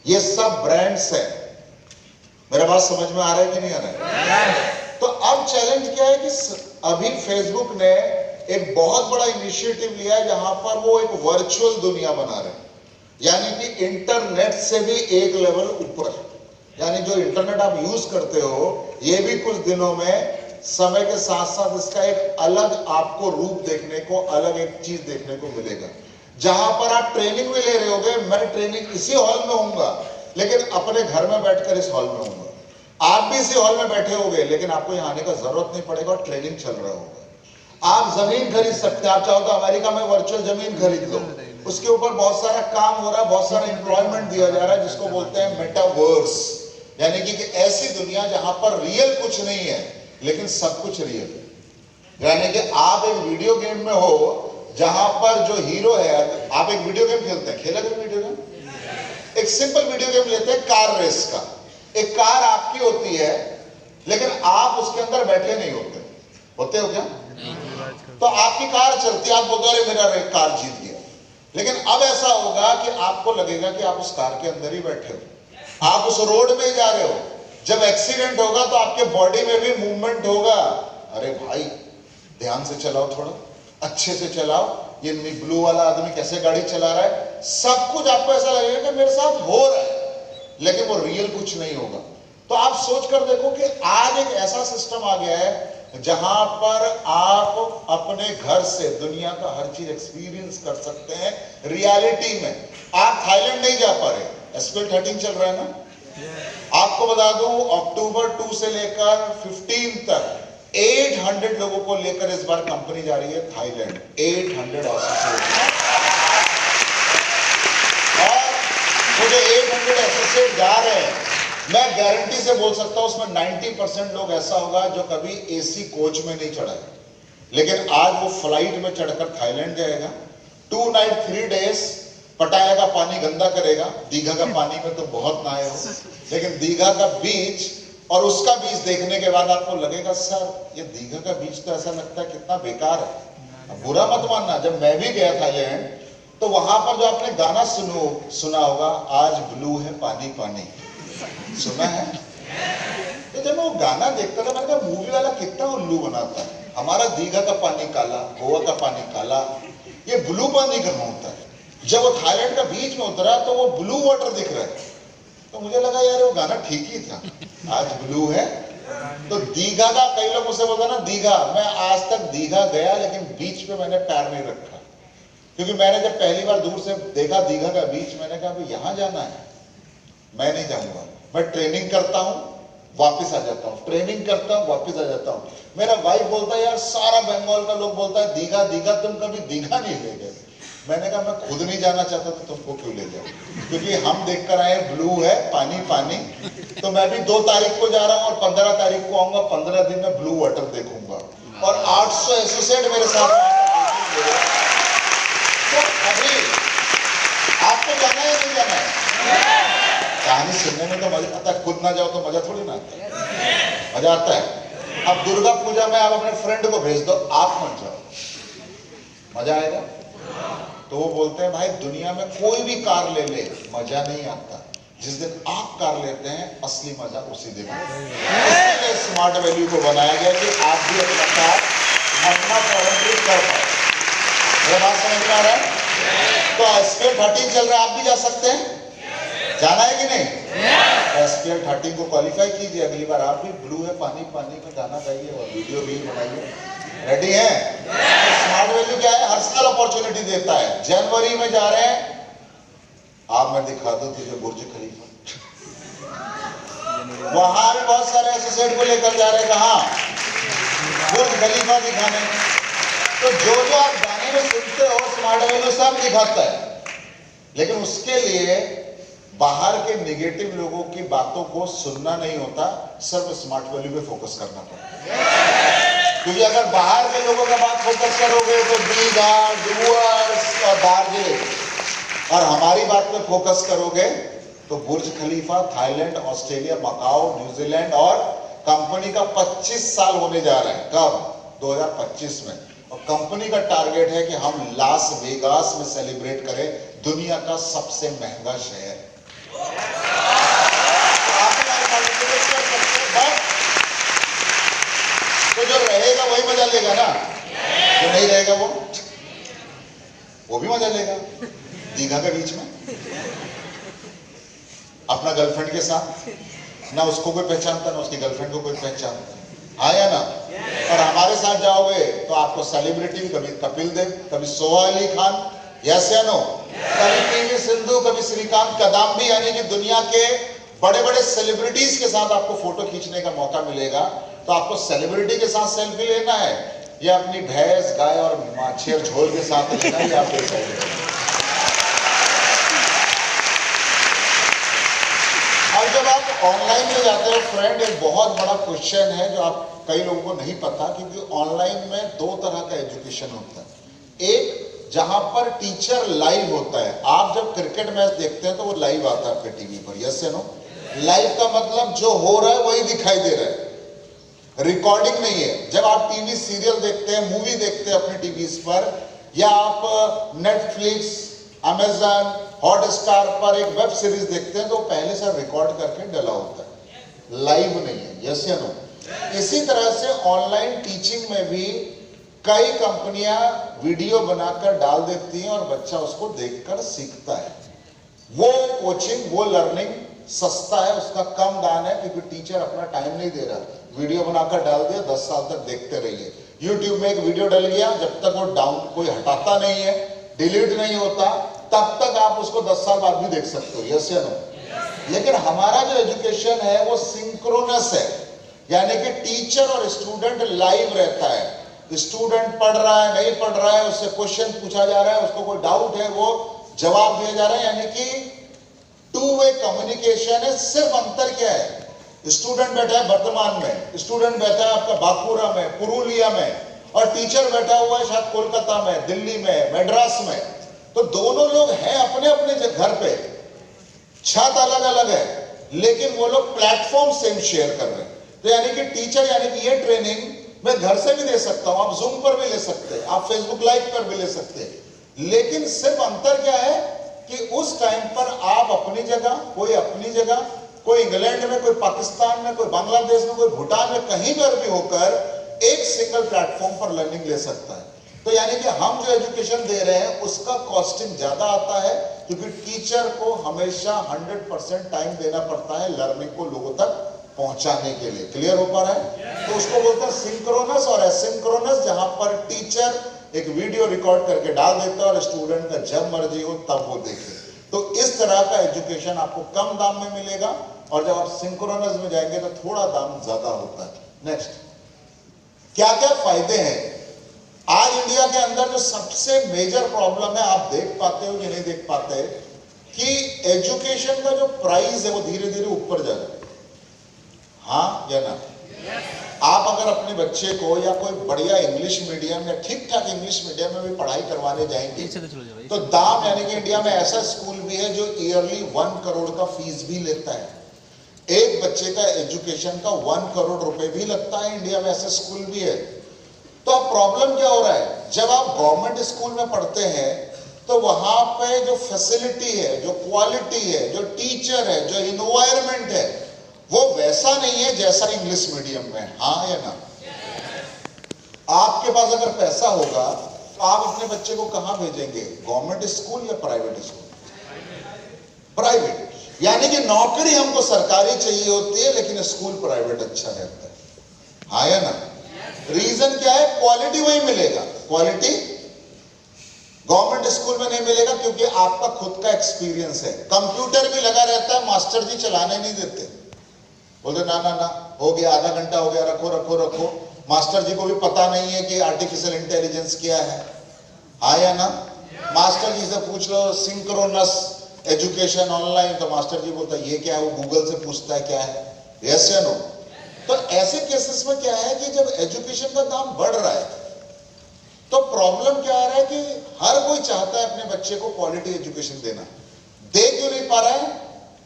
ये सब ब्रांड्स है। मेरा बात समझ में आ रहा है कि नहीं आ रहा है? तो अब चैलेंज क्या है कि अभी फेसबुक ने एक बहुत बड़ा इनिशिएटिव लिया है जहां पर वो एक वर्चुअल दुनिया बना रहे हैं, यानी कि इंटरनेट से भी एक लेवल ऊपर। यानी जो इंटरनेट आप यूज करते हो, ये भी कुछ दिनों में समय के साथ साथ इसका एक अलग आपको रूप देखने को, अलग एक चीज देखने को मिलेगा, जहां पर आप ट्रेनिंग भी ले रहे होगे। मैं ट्रेनिंग इसी हॉल में होऊंगा लेकिन अपने घर में बैठकर इस हॉल में होऊंगा, आप भी इसी हॉल में बैठे होगे लेकिन आपको यहाँ आने का जरूरत नहीं पड़ेगा और ट्रेनिंग चल रहा होगा। आप जमीन खरीद सकते हैं, आप चाहो तो अमेरिका में वर्चुअल जमीन खरीद लो, उसके ऊपर बहुत सारा काम हो रहा है, बहुत सारा एम्प्लॉयमेंट दिया जा रहा है, जिसको बोलते हैं मेटावर्स, यानी कि ऐसी दुनिया जहां पर रियल कुछ नहीं है लेकिन सब कुछ रियल है। यानी कि आप एक वीडियो गेम में हो जहां पर जो हीरो है, आप एक वीडियो गेम खेलते हैं, खेला कोई वीडियो गेम? एक सिंपल वीडियो गेम लेते हैं कार रेस का। एक कार आपकी होती है लेकिन आप उसके अंदर बैठे नहीं होते, होते हो क्या? तो आपकी कार चलती है, आप बोलते हो अरे मेरा कार जीत गया, लेकिन अब ऐसा होगा कि आपको लगेगा कि आप उस कार के अंदर ही बैठे हो, आप उस रोड में ही जा रहे हो। जब एक्सीडेंट होगा तो आपके बॉडी में भी मूवमेंट होगा। अरे भाई ध्यान से चलाओ, थोड़ा अच्छे से चलाओ, ये ब्लू वाला आदमी कैसे गाड़ी चला रहा है, सब कुछ आपको ऐसा लगेगा कि मेरे साथ हो रहा है, लेकिन वो रियल कुछ नहीं होगा। तो आप सोच कर देखो कि आज एक ऐसा सिस्टम आ गया है जहां पर आप अपने घर से दुनिया का हर चीज एक्सपीरियंस कर सकते हैं रियलिटी में। आप थाईलैंड नहीं जा पा रहे, एसपीएल 13 चल रहा है ना? आपको बता दूं, अक्टूबर 2 से लेकर 15 तक 800 लोगों को लेकर इस बार कंपनी जा रही है थाईलैंड, 800 एसोसिएट। और वो जो 800 एसोसिएट जा रहे हैं, मैं गारंटी से बोल सकता हूं उसमें 90% लोग ऐसा होगा जो कभी एसी कोच में नहीं चढ़ा है, लेकिन आज वो फ्लाइट में चढ़कर थाईलैंड जाएगा, 2 नाइट 3 डेज पटाया का पानी गंदा करेगा। दीघा का पानी में तो बहुत नहाए हो, लेकिन दीघा का बीच और उसका बीच देखने के बाद आपको लगेगा सर ये दीघा का बीच तो ऐसा लगता है कितना बेकार है। बुरा मत मानना, जब मैं भी गया थाईलैंड तो वहां पर जो आपने गाना सुना होगा, आज ब्लू है पानी पानी, सुना है? तो जब मैं वो गाना देखता था मैंने कहा मूवी वाला कितना उल्लू बनाता है, हमारा दीघा का पानी काला, गोवा का पानी काला, ये ब्लू पानी कहाँ होता है। जब वो थाईलैंड का बीच में उतरा तो वो ब्लू वाटर दिख रहा है, तो मुझे लगा यार वो गाना ठीक ही था, आज ब्लू है। तो दीघा का, कई लोग मुझसे बोलते ना दीघा, मैं आज तक दीघा गया लेकिन बीच पे मैंने पैर नहीं रखा, क्योंकि मैंने जब पहली बार दूर से देखा दीघा का बीच, मैंने कहा भाई यहां जाना है, मैं नहीं जाऊंगा। मैं ट्रेनिंग करता हूं वापस आ जाता हूं, ट्रेनिंग करता हूं वापस आ जाता हूं। मेरा वाइफ बोलता है यार सारा बंगाल का लोग बोलता है दीघा दीघा, तुम कभी दीघा नहीं ले गए। मैंने कहा मैं खुद नहीं जाना चाहता तो तुमको क्यों ले जाऊं, क्योंकि हम देखकर आए ब्लू है पानी पानी। तो मैं भी 2 तारीख को जा रहा हूं और 15 तारीख को आऊंगा, 15 दिन में ब्लू वाटर देखूंगा और 800 एसोसिएट मेरे साथ। तो अभी आपको जाना है नहीं जाना है? कहानी सुनने में तो मजा आता है, खुद ना जाओ तो मजा थोड़ी ना आता है, मजा आता है। अब दुर्गा पूजा में आप अपने फ्रेंड को भेज दो, आप मत जाओ, मजा आएगा? तो वो बोलते हैं भाई दुनिया में कोई भी कार ले ले मजा नहीं आता, जिस दिन आप कार लेते हैं असली मजा उसी दिन है। इसलिए स्मार्ट वैल्यू को बनाया गया कि आप भी अपना कार अपना कर पाए। मेरा बात समझ में आ रहा है? तो SPL 13 चल रहा है, आप भी जा सकते हैं, जाना है कि नहीं? SPL 13 को क्वालिफाई कीजिए, अगली बार आप भी ब्लू है पानी पानी में गाना गाइए और वीडियो रील बनाइए। रेडी है? स्मार्ट वैल्यू क्या है? हर साल अपॉर्चुनिटी देता है। जनवरी में जा रहे हैं, आप मैं दिखा दूं तुझे बुर्ज खलीफा, वहां भी बहुत सारे एसोसिएट को लेकर जा रहे हैं, कहां? बुर्ज खलीफा दिखाने। तो जो जो आप गाने में सुनते हो स्मार्ट वैल्यू सब दिखाता है, लेकिन उसके लिए बाहर के नेगेटिव लोगों की बातों को सुनना नहीं होता, सिर्फ स्मार्ट वैल्यू पे फोकस करना पड़ता है। क्योंकि अगर बाहर के लोगों का बात फोकस करोगे तो दीघा, डुवर्स और दार्जिलिंग, और हमारी बात पे फोकस करोगे तो बुर्ज खलीफा, थाईलैंड, ऑस्ट्रेलिया, मकाओ, न्यूजीलैंड, और कंपनी का 25 साल होने जा रहा है। कब? 2025 में। और कंपनी का टारगेट है कि हम लास वेगास में सेलिब्रेट करें दुनिया का सबसे महंगा शहर। तो जो रहेगा वही मजा लेगा ना, जो नहीं रहेगा वो भी मजा लेगा। दीघा के बीच में अपना गर्लफ्रेंड के साथ, ना उसको कोई पहचानता ना उसकी गर्लफ्रेंड को कोई पहचानता, हाँ या ना? और हमारे साथ जाओगे तो आपको सेलिब्रिटी, कभी कपिल देव, कभी सोहा अली खान, यस या नो, कभी पीवी सिंधु, कभी श्रीकांत कदाम्बी, यानी कि दुनिया के बड़े बड़े सेलिब्रिटीज के साथ आपको फोटो खींचने का मौका मिलेगा। तो आपको सेलिब्रिटी के साथ सेल्फी लेना है या अपनी भैंस, गाय और माछी और झोल के साथ लेना है, आप देख सकते हैं। और जब आप ऑनलाइन में जाते हो फ्रेंड, एक बहुत बड़ा क्वेश्चन है जो आप कई लोगों को नहीं पता, क्योंकि ऑनलाइन में दो तरह का एजुकेशन होता है। एक जहां पर टीचर लाइव होता है, आप जब क्रिकेट मैच देखते हैं तो वो लाइव आता है आपके टीवी पर, यस या नो? लाइव का मतलब जो हो रहा है वही दिखाई दे रहा है, रिकॉर्डिंग नहीं है। जब आप टीवी सीरियल देखते हैं, मूवी देखते हैं अपने टीवी पर, या आप नेटफ्लिक्स, अमेजन, हॉटस्टार पर एक वेब सीरीज देखते हैं तो पहले से रिकॉर्ड करके डला होता है, लाइव नहीं है, यस या नो? इसी तरह से ऑनलाइन टीचिंग में भी कई कंपनियां वीडियो बनाकर डाल देती हैं और बच्चा उसको देखकर सीखता है। वो कोचिंग, वो लर्निंग सस्ता है, उसका कम दाम है, क्योंकि टीचर अपना टाइम नहीं दे रहा। वीडियो बनाकर डाल दिया, 10 साल तक देखते रहिए। यूट्यूब में एक वीडियो डल गया, जब तक वो डाउन कोई हटाता नहीं है, डिलीट नहीं होता, तब तक आप उसको 10 साल बाद भी देख सकते हो, यस या नो? लेकिन हमारा जो एजुकेशन है वो सिंक्रोनस है, यानी कि टीचर और स्टूडेंट लाइव रहता है। स्टूडेंट पढ़ रहा है, नहीं पढ़ रहा है, उससे क्वेश्चन पूछा जा रहा है, उसको कोई डाउट है, वो जवाब दिया जा रहा है, यानी कि टू वे कम्युनिकेशन है। सिर्फ अंतर क्या है? स्टूडेंट बैठा है वर्धमान में, स्टूडेंट बैठा है आपका बांकुरा में, पुरुलिया में, और टीचर बैठा हुआ है शायद कोलकाता में, दिल्ली में, मद्रास में। तो दोनों लोग हैं अपने अपने घर पे, छत अलग अलग है, लेकिन वो लोग प्लेटफॉर्म सेम शेयर कर रहे हैं। तो यानी कि टीचर, यानी कि ये ट्रेनिंग मैं घर से भी दे सकता हूं, आप जूम पर भी ले सकते हैं, आप फेसबुक लाइव पर भी ले सकते हैं। लेकिन सिर्फ अंतर क्या है कि उस टाइम पर आप अपनी जगह, कोई अपनी जगह, कोई इंग्लैंड में, कोई पाकिस्तान में, कोई बांग्लादेश में, कोई भूटान में, कहीं पर भी होकर एक सिंगल प्लेटफॉर्म पर लर्निंग ले सकता है। तो यानी कि हम जो एजुकेशन दे रहे हैं उसका कॉस्टिंग ज्यादा आता है, क्योंकि टीचर को हमेशा 100% टाइम देना पड़ता है लर्निंग को लोगों तक पहुंचाने के लिए। क्लियर हो पा रहा है? तो उसको बोलते हैं सिंक्रोनस और एसिंक्रोनस, जहां पर टीचर एक वीडियो रिकॉर्ड करके डाल देता है और स्टूडेंट का जब मर्जी हो तब वो देखे। तो इस तरह का एजुकेशन आपको कम दाम में मिलेगा, और जब आप सिंक्रोनस में जाएंगे तो थोड़ा दाम ज्यादा होता है। नेक्स्ट, क्या क्या फायदे हैं? आज इंडिया के अंदर जो सबसे मेजर प्रॉब्लम है, आप देख पाते हो कि नहीं देख पाते, कि एजुकेशन का जो प्राइस है वो धीरे धीरे ऊपर जा रहा है, हाँ या ना? आप अगर अपने बच्चे को या कोई बढ़िया इंग्लिश मीडियम या ठीक ठाक इंग्लिश मीडियम में भी पढ़ाई करवाने जाएंगे तो दाम, यानी कि इंडिया में ऐसा स्कूल भी है जो ईयरली 1 करोड़ का फीस भी लेता है। एक बच्चे का एजुकेशन का 1 करोड़ रुपए भी लगता है, इंडिया में ऐसा स्कूल भी है। तो अब प्रॉब्लम क्या हो रहा है? जब आप गवर्नमेंट स्कूल में पढ़ते हैं तो वहां पे जो फैसिलिटी है, जो क्वालिटी है, जो टीचर है, जो इन्वायरमेंट है, वो वैसा नहीं है जैसा इंग्लिश मीडियम में, हाँ या ना? आपके पास अगर पैसा होगा तो आप अपने बच्चे को कहां भेजेंगे, गवर्नमेंट स्कूल या प्राइवेट स्कूल? प्राइवेट। यानी कि नौकरी हमको सरकारी चाहिए होती है, लेकिन स्कूल प्राइवेट अच्छा रहता है। हाँ या ना? रीजन क्या है? क्वालिटी वही मिलेगा, क्वालिटी गवर्नमेंट स्कूल में नहीं मिलेगा, क्योंकि आपका खुद का एक्सपीरियंस है। कंप्यूटर भी लगा रहता है, मास्टर जी चलाने नहीं देते, बोलते ना ना ना हो गया, आधा घंटा हो गया, रखो रखो रखो। मास्टर जी को भी पता नहीं है कि आर्टिफिशियल इंटेलिजेंस क्या है। हाँ या ना? मास्टर जी से पूछ लो सिंक्रोनस एजुकेशन ऑनलाइन, तो मास्टर जी बोलता है ये क्या है, वो गूगल से पूछता है क्या है। यस या नो? तो ऐसे केसेस में क्या है कि जब एजुकेशन का दाम बढ़ रहा है तो प्रॉब्लम क्या आ रहा है कि हर कोई चाहता है अपने बच्चे को क्वालिटी एजुकेशन देना, दे क्यों नहीं पा रहा है?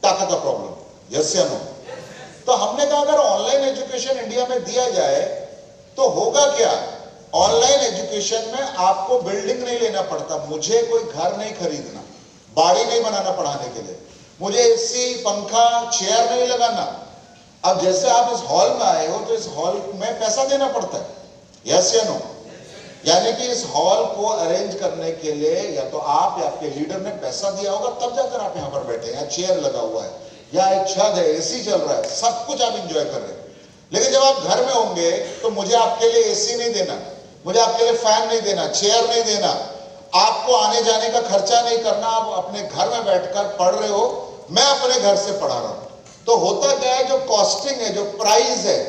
टाका का प्रॉब्लम। यस या नो? तो हमने कहा अगर ऑनलाइन एजुकेशन इंडिया में दिया जाए तो होगा क्या? ऑनलाइन एजुकेशन में आपको बिल्डिंग नहीं लेना पड़ता, मुझे कोई घर नहीं खरीदना, बाड़ी नहीं बनाना पढ़ाने के लिए, मुझे एसी पंखा चेयर नहीं लगाना। अब जैसे आप इस हॉल में आए हो तो इस हॉल में पैसा देना पड़ता है। यस या नो? यानी कि इस हॉल को अरेंज करने के लिए या तो आप या आपके लीडर ने पैसा दिया होगा, तब जाकर आप यहां पर बैठे हैं, चेयर लगा हुआ है या एक छत है, एसी चल रहा है, सब कुछ आप एंजॉय कर रहे हैं। लेकिन जब आप घर में होंगे तो मुझे आपके लिए एसी नहीं देना, मुझे आपके लिए फैन नहीं देना, चेयर नहीं देना, आपको आने जाने का खर्चा नहीं करना, आप अपने घर में बैठकर पढ़ रहे हो, मैं अपने घर से पढ़ा रहा हूं। तो होता क्या है, जो कॉस्टिंग है, जो प्राइस है,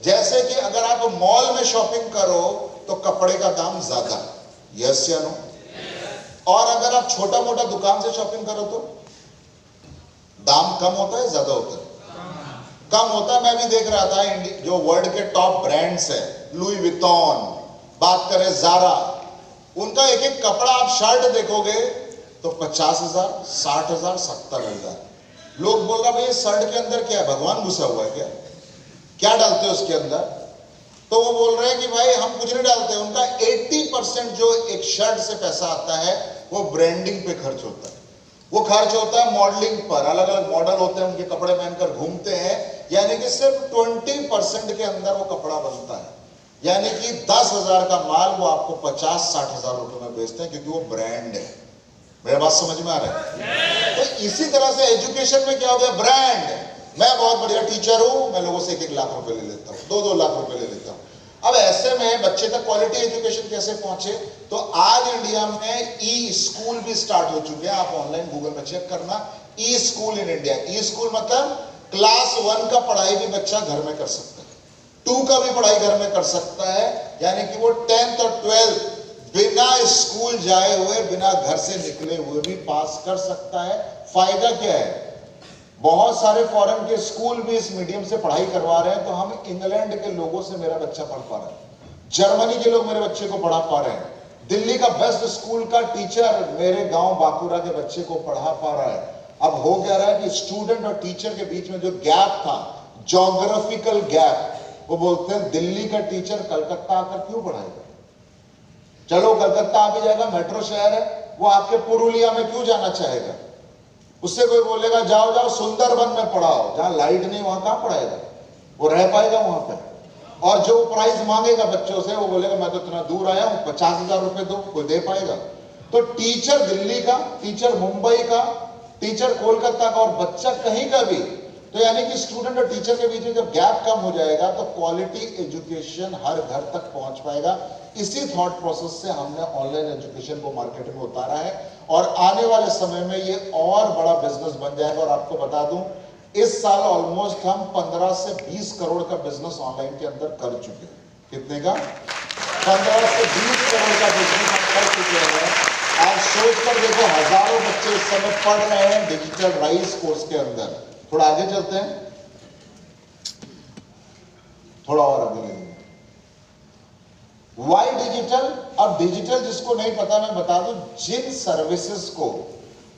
जैसे कि अगर आप मॉल में शॉपिंग करो तो कपड़े का दाम ज्यादा। यस या नो? और अगर आप छोटा मोटा दुकान से शॉपिंग करो तो दाम कम होता है, ज्यादा होता है? कम होता है। मैं भी देख रहा था जो वर्ल्ड के टॉप ब्रांड्स है, लुई विटॉन, बात करें ज़ारा, उनका एक एक कपड़ा आप शर्ट देखोगे तो 50,000, 60,000, 70,000। लोग बोल रहा भाई शर्ट के अंदर क्या है, भगवान घुसा हुआ है क्या, क्या डालते हो उसके अंदर? तो वो बोल रहे हैं कि भाई हम कुछ नहीं डालते। उनका 80% जो एक शर्ट से पैसा आता है वो ब्रांडिंग पे खर्च होता है, वो खर्च होता है मॉडलिंग पर, अलग अलग मॉडल होते हैं, उनके कपड़े पहनकर घूमते हैं। यानी कि सिर्फ 20% के अंदर वो कपड़ा बनता है। यानी कि 10,000 का माल वो आपको 50-60,000 रुपए में बेचते हैं, क्योंकि वो ब्रांड है। मेरा बात समझ में आ रहा है? तो इसी तरह से एजुकेशन में क्या हो गया, ब्रांड। मैं बहुत बढ़िया टीचर हूं, मैं लोगों से 1-1 लाख रुपए ले लेता हूं, 2-2 लाख रुपए ले लेता हूं। अब ऐसे में बच्चे तक क्वालिटी एजुकेशन कैसे पहुंचे? तो आज इंडिया में ई स्कूल भी स्टार्ट हो चुके हैं। आप ऑनलाइन गूगल में चेक करना, e school in India. E school मतलब क्लास 1 का पढ़ाई भी बच्चा घर में कर सकता है, 2 का भी पढ़ाई घर में कर सकता है। यानी कि वो 10th और 12th बिना स्कूल जाए हुए, बिना घर से निकले हुए भी पास कर सकता है। फायदा क्या है? बहुत सारे फॉरेन के स्कूल भी इस मीडियम से पढ़ाई करवा रहे हैं। तो हम इंग्लैंड के लोगों से मेरा बच्चा पढ़ पा रहा है, जर्मनी के लोग मेरे बच्चे को पढ़ा पा रहे हैं, दिल्ली का बेस्ट स्कूल का टीचर मेरे गांव बांकुरा के बच्चे को पढ़ा पा रहा है। अब हो क्या रहा है कि स्टूडेंट और टीचर के बीच में जो गैप था, ज्योग्राफिकल गैप, वो बोलते हैं दिल्ली का टीचर कलकत्ता आकर क्यों पढ़ाएगा? चलो कलकत्ता आ भी जाएगा, मेट्रो शहर है, वो आपके पुरुलिया में क्यों जाना चाहेगा? उससे कोई बोलेगा जाओ जाओ सुंदरबन में पढ़ाओ, जहां लाइट नहीं वहां कहां पढ़ाएगा? वो रह पाएगा वहां पे? और जो प्राइस मांगेगा बच्चों से, वो बोलेगा मैं तो इतना दूर आया हूं, 50,000 रुपए दो, कोई दे पाएगा? तो टीचर दिल्ली का, टीचर मुंबई का, टीचर कोलकाता का और बच्चा कहीं का भी, तो यानी कि स्टूडेंट और टीचर के बीच में जब गैप कम हो जाएगा तो क्वालिटी एजुकेशन हर घर तक पहुंच पाएगा। इसी थॉट प्रोसेस से हमने ऑनलाइन एजुकेशन को मार्केट में उतारा है और आने वाले समय में ये और बड़ा बिजनेस बन जाएगा। और आपको बता दूं, इस साल ऑलमोस्ट हम 15 से 20 करोड़ का बिजनेस ऑनलाइन के अंदर कर चुके हैं। कितने का? 15 से 20 करोड़ का बिजनेस हम कर चुके हैं। आप सोच कर देखो, हजारों बच्चे इस समय पढ़ रहे हैं डिजिटल राइज कोर्स के अंदर। थोड़ा आगे चलते हैं, थोड़ा और आगे लेंगे। Y digital? अब डिजिटल जिसको नहीं पता मैं बता दूं, जिन सर्विसेज को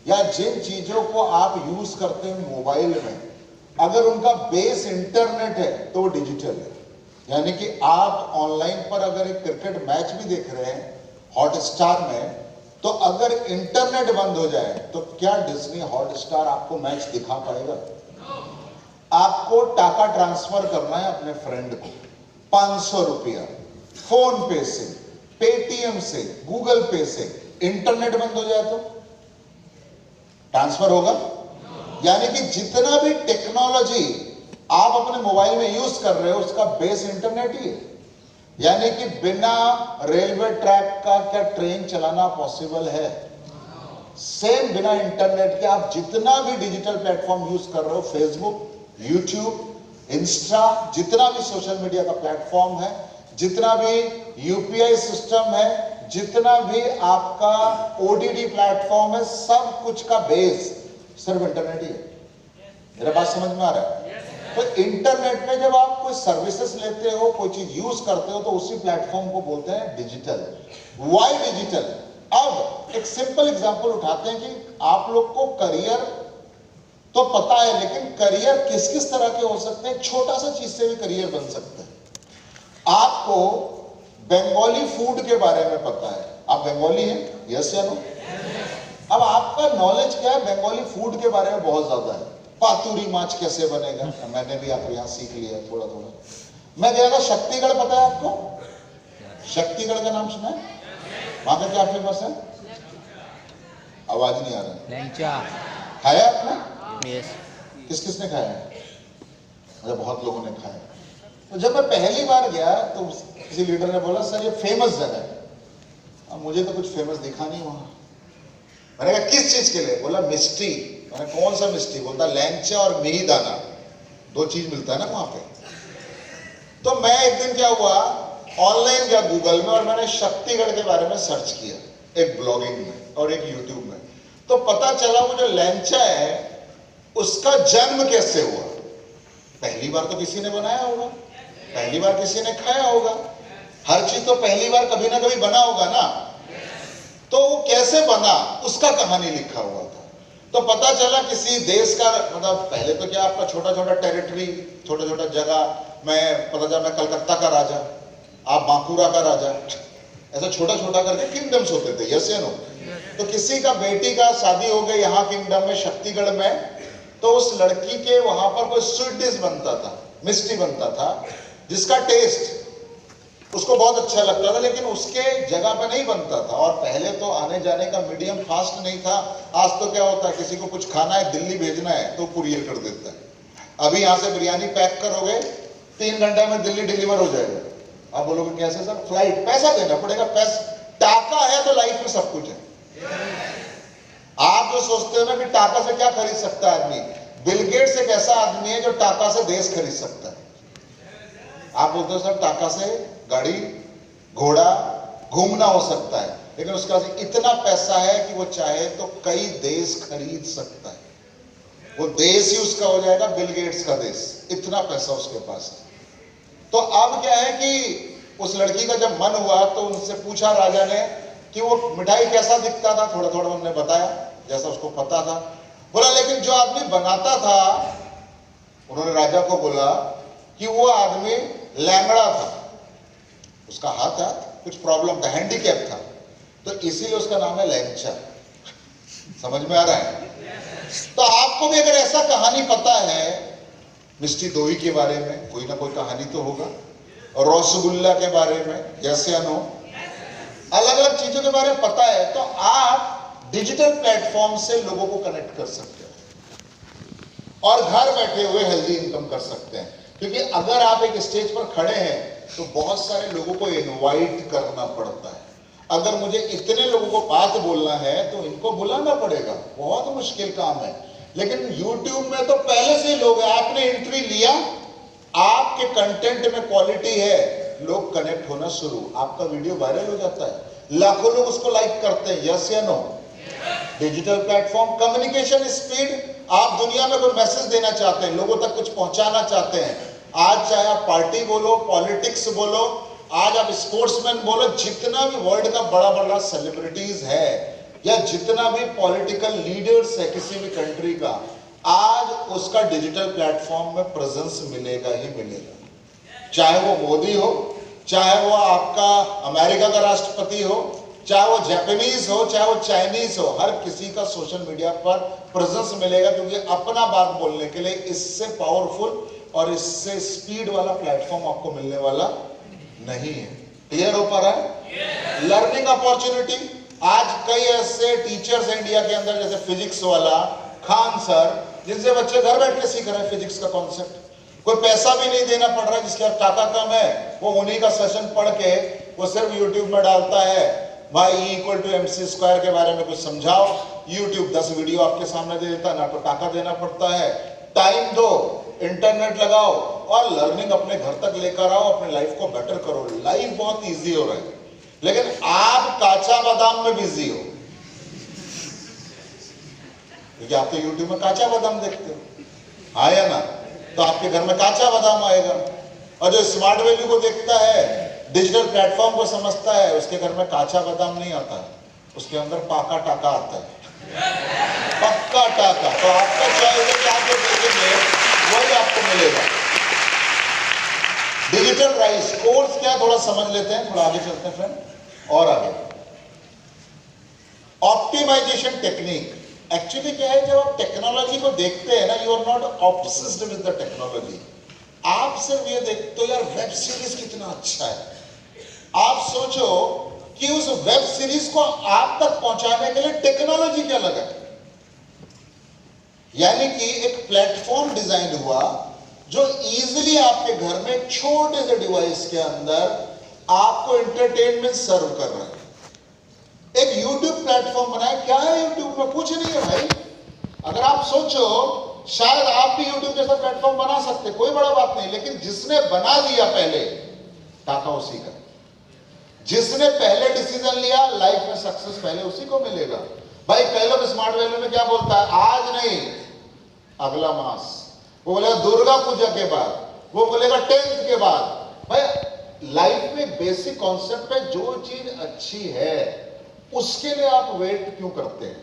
या जिन चीजों को आप यूज करते हैं मोबाइल में, अगर उनका बेस इंटरनेट है तो वो डिजिटल है। यानी कि आप ऑनलाइन पर अगर एक क्रिकेट मैच भी देख रहे हैं हॉटस्टार में, तो अगर इंटरनेट बंद हो जाए तो क्या डिज्नी हॉटस्टार आपको मैच दिखा पाएगा? आपको टाका ट्रांसफर करना है अपने फ्रेंड को, 500 रुपया फोन पे से पेटीएम से, गूगल पे से इंटरनेट बंद हो जाए तो ट्रांसफर होगा? यानी कि जितना भी टेक्नोलॉजी आप अपने मोबाइल में यूज कर रहे हो उसका बेस इंटरनेट ही है। यानी कि बिना रेलवे ट्रैक का क्या ट्रेन चलाना पॉसिबल है? सेम बिना इंटरनेट के आप जितना भी डिजिटल प्लेटफॉर्म यूज कर रहे हो, फेसबुक, यूट्यूब, इंस्टा, जितना भी सोशल मीडिया का प्लेटफॉर्म है, जितना भी यूपीआई सिस्टम है, जितना भी आपका ओटीटी प्लेटफॉर्म है, सब कुछ का बेस सिर्फ इंटरनेट ही है। मेरा बात समझ में आ रहा है? तो इंटरनेट में जब आप कोई सर्विसेज लेते हो, कोई चीज यूज करते हो, तो उसी प्लेटफॉर्म को बोलते हैं डिजिटल। Y digital? अब एक सिंपल एग्जांपल उठाते हैं कि आप लोग को करियर तो पता है, लेकिन करियर किस किस तरह के हो सकते हैं? छोटा सा चीज से भी करियर बन सकता है। आपको बंगाली फूड के बारे में पता है, आप बंगाली हैं, यस या नो? अब आपका नॉलेज क्या है? बंगाली फूड के बारे में बहुत ज्यादा है। पातुरी माछ कैसे बनेगा, मैंने भी आपको यहां सीख लिया थोड़ा थोड़ा। मैं गया था शक्तिगढ़, पता है आपको? शक्तिगढ़ का नाम सुना है? वहां का क्या फेमस है? आवाज नहीं आ रहा। खाया आपने? यस। किस किसने खाया है? अच्छा, बहुत लोगों ने खाया। तो जब मैं पहली बार गया तो किसी लीडर ने बोला, सर ये फेमस जगह है। अब मुझे तो कुछ फेमस दिखा नहीं वहां। मैंने कहा किस चीज के लिए? बोला मिस्ट्री। मैंने कौन सा मिस्ट्री? बोलता लैंचा और मिहिदाना, दो चीज मिलता है ना वहां पे। तो मैं एक दिन क्या हुआ, ऑनलाइन गया गूगल में और मैंने शक्तिगढ़ के बारे में सर्च किया, एक ब्लॉगिंग में और एक यूट्यूब में। तो पता चला वो जो लैंचा है उसका जन्म कैसे हुआ। पहली बार तो किसी ने बनाया होगा, पहली बार किसी ने खाया होगा। हर चीज तो पहली बार कभी ना कभी बना होगा ना। तो वो कैसे बना उसका कहानी लिखा हुआ था। तो पता चला किसी देश का, मतलब पहले तो क्या आपका छोटा छोटा टेरिटरी, छोटा छोटा जगह, मैं पता चला मैं कलकत्ता का राजा, आप बांकुरा का राजा, ऐसा छोटा छोटा करके किंगडम्स होते थे, यस या नो? तो किसी का बेटी का शादी हो गई यहाँ किंगडम में, शक्तिगढ़ में, तो उस लड़की के वहां पर कोई स्वीट डिश बनता था, मिस्ट्री बनता था, जिसका टेस्ट उसको बहुत अच्छा लगता था, लेकिन उसके जगह पे नहीं बनता था। और पहले तो आने जाने का मीडियम फास्ट नहीं था। आज तो क्या होता है, किसी को कुछ खाना है, दिल्ली भेजना है तो कुरियर कर देता है। अभी यहां से बिरयानी पैक करोगे 3 घंटे में दिल्ली डिलीवर हो जाएगा। आप बोलोगे कैसे सर? फ्लाइट, पैसा देना पड़ेगा। टाका है तो लाइफ में सब कुछ है। आप जो सोचते हो ना कि टाका से क्या खरीद सकता है आदमी, बिल गेट्स एक ऐसा आदमी है जो टाका से देश खरीद सकता है। आप बोलते हो सर टाका से गाड़ी घोड़ा घूमना हो सकता है, लेकिन उसका इतना पैसा है कि वो चाहे तो कई देश खरीद सकता है। वो देश ही उसका हो जाएगा बिल गेट्स का देश, इतना पैसा उसके पास है। तो अब क्या है कि उस लड़की का जब मन हुआ तो उनसे पूछा राजा ने कि वो मिठाई कैसा दिखता था। थोड़ा थोड़ा उन्होंने बताया जैसा उसको पता था। बोला लेकिन जो आदमी बनाता था, उन्होंने राजा को बोला कि वो आदमी लैंगड़ा था, उसका हाथ कुछ प्रॉब्लम था, हैंडीकैप था, तो इसीलिए उसका नाम है लैंचा। समझ में आ रहा है? तो आपको भी अगर ऐसा कहानी पता है, मिष्टी दोही के बारे में कोई ना कोई कहानी तो होगा, और रसगुल्ला के बारे में, जैसे अनो अलग अलग चीजों के बारे में पता है, तो आप डिजिटल प्लेटफॉर्म से लोगों को कनेक्ट कर सकते हो और घर बैठे हुए हेल्दी इनकम कर सकते हैं। क्योंकि अगर आप एक स्टेज पर खड़े हैं तो बहुत सारे लोगों को इनवाइट करना पड़ता है। अगर मुझे इतने लोगों को बात बोलना है तो इनको बुलाना पड़ेगा, बहुत मुश्किल काम है। लेकिन YouTube में तो पहले से ही लोग हैं, आपने एंट्री लिया, आपके कंटेंट में क्वालिटी है, लोग कनेक्ट होना शुरू, आपका वीडियो वायरल हो जाता है, लाखों लोग उसको लाइक करते हैं, यस या no? Digital platform, communication speed, आप दुनिया में कोई मैसेज देना चाहते हैं, लोगों तक कुछ पहुंचाना चाहते हैं, आज चाहे आप पार्टी बोलो, पॉलिटिक्स बोलो, आज आप स्पोर्ट्समैन बोलो, जितना भी वर्ल्ड का बड़ा बड़ा सेलिब्रिटीज है या जितना भी पॉलिटिकल लीडर्स है किसी भी कंट्री का, आज उसका डिजिटल प्लेटफॉर्म में प्रेजेंस मिलेगा ही मिलेगा। चाहे वो मोदी हो, चाहे वो आपका अमेरिका का राष्ट्रपति हो, चाहे वो जापानीज हो, चाहे वो चाइनीज हो, हर किसी का सोशल मीडिया पर प्रेजेंस मिलेगा, क्योंकि अपना बात बोलने के लिए इससे पावरफुल और इससे स्पीड वाला प्लेटफॉर्म आपको मिलने वाला नहीं है। क्लियर हो पा रहा है? लर्निंग अपॉर्चुनिटी, आज कई ऐसे टीचर्स हैं इंडिया के अंदर, जैसे फिजिक्स वाला खान सर, जिनसे बच्चे घर बैठ के सीख रहे हैं फिजिक्स का कॉन्सेप्ट। कोई पैसा भी नहीं देना पड़ रहा है, जिसके टाका कम है वो उन्हीं का सेशन पढ़ के वो सिर्फ यूट्यूब में डालता है, भाई E=mc² के बारे में कुछ समझाओ, यूट्यूब 10 वीडियो आपके सामने दे देता है, ना तो टाका देना पड़ता है, टाइम दो, इंटरनेट लगाओ और लर्निंग अपने घर तक लेकर आओ, अपने लाइफ को बेटर करो। लाइफ बहुत इजी हो रहा है, लेकिन आप काचा बादाम में बिजी हो, क्योंकि आप तो यूट्यूब में काचा बादाम देखते हो, हाँ या ना? तो आपके घर में काचा बादाम आएगा। और जो स्मार्ट वैल्यू को देखता है, डिजिटल प्लेटफॉर्म को समझता है, उसके घर में काचा बादाम नहीं आता, उसके अंदर पाका टाका आता है, पक्का टाका। तो आपका चॉइस है कि आप जो देखेंगे वही आपको मिलेगा। डिजिटल राइस कोर्स क्या, थोड़ा समझ लेते हैं, थोड़ा आगे चलते हैं फ्रेंड और आगे। ऑप्टिमाइजेशन टेक्निक, एक्चुअली क्या है, जब आप टेक्नोलॉजी को देखते हैं ना, you are not obsessed with the technology, आप सिर्फ ये देखते हो यार वेब सीरीज कितना अच्छा है। आप सोचो कि उस वेब सीरीज को आप तक पहुंचाने के लिए टेक्नोलॉजी क्या लगा, यानी कि एक प्लेटफॉर्म डिजाइन हुआ जो इजीली आपके घर में एक छोटे से डिवाइस के अंदर आपको एंटरटेनमेंट सर्व कर रहा है। एक यूट्यूब प्लेटफॉर्म बनाया, क्या है यूट्यूब में? कुछ नहीं है भाई। अगर आप सोचो शायद आप भी यूट्यूब जैसा प्लेटफॉर्म बना सकते, कोई बड़ा बात नहीं, लेकिन जिसने बना दिया पहले, टाका उसी का। जिसने पहले डिसीजन लिया, लाइफ में सक्सेस पहले उसी को मिलेगा। भाई कई लोग स्मार्ट वैल्यू में क्या बोलता है, आज नहीं अगला मास, वो बोलेगा दुर्गा पूजा के बाद, वो बोलेगा 10th के बाद। भाई लाइफ में बेसिक कॉन्सेप्ट है, जो चीज अच्छी है उसके लिए आप वेट क्यों करते हैं,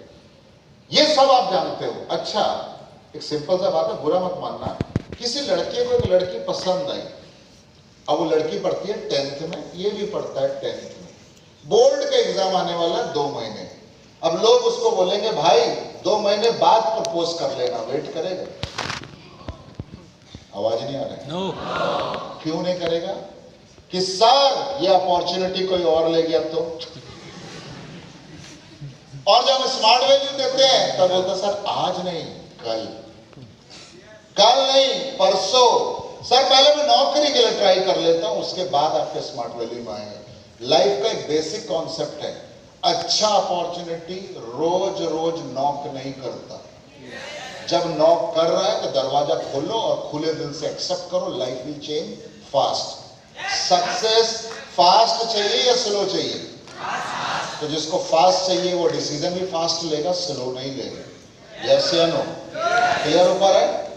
ये सब आप जानते हो। अच्छा, एक सिंपल सा बात है, बुरा मत मानना, किसी लड़के को एक लड़की पसंद आई, अब वो लड़की पढ़ती है 10th में, ये भी पढ़ता है 10th में, बोर्ड का एग्जाम आने वाला है 2 महीने। अब लोग उसको बोलेंगे भाई 2 महीने बाद प्रपोज कर लेना, वेट करेगा? आवाज नहीं आ रहा है? no. क्यों नहीं करेगा? कि सर ये अपॉर्चुनिटी कोई और ले गया तो। और जब हम स्मार्ट वैल्यू देते हैं तब बोलता सर आज नहीं कल, कल नहीं परसों, सर पहले मैं नौकरी के लिए ट्राई कर लेता हूं, उसके बाद आपके स्मार्ट वैल्यू में आएंगे। लाइफ का एक बेसिक कॉन्सेप्ट है, अच्छा अपॉर्चुनिटी रोज रोज नॉक नहीं करता। जब नॉक कर रहा है तो दरवाजा खोलो और खुले दिल से एक्सेप्ट करो, life will change fast. Success fast चाहिए या स्लो चाहिए? तो जिसको फास्ट चाहिए वो डिसीजन भी फास्ट लेगा, स्लो नहीं लेगा। यस या नो? क्लियर हो पा रहा है?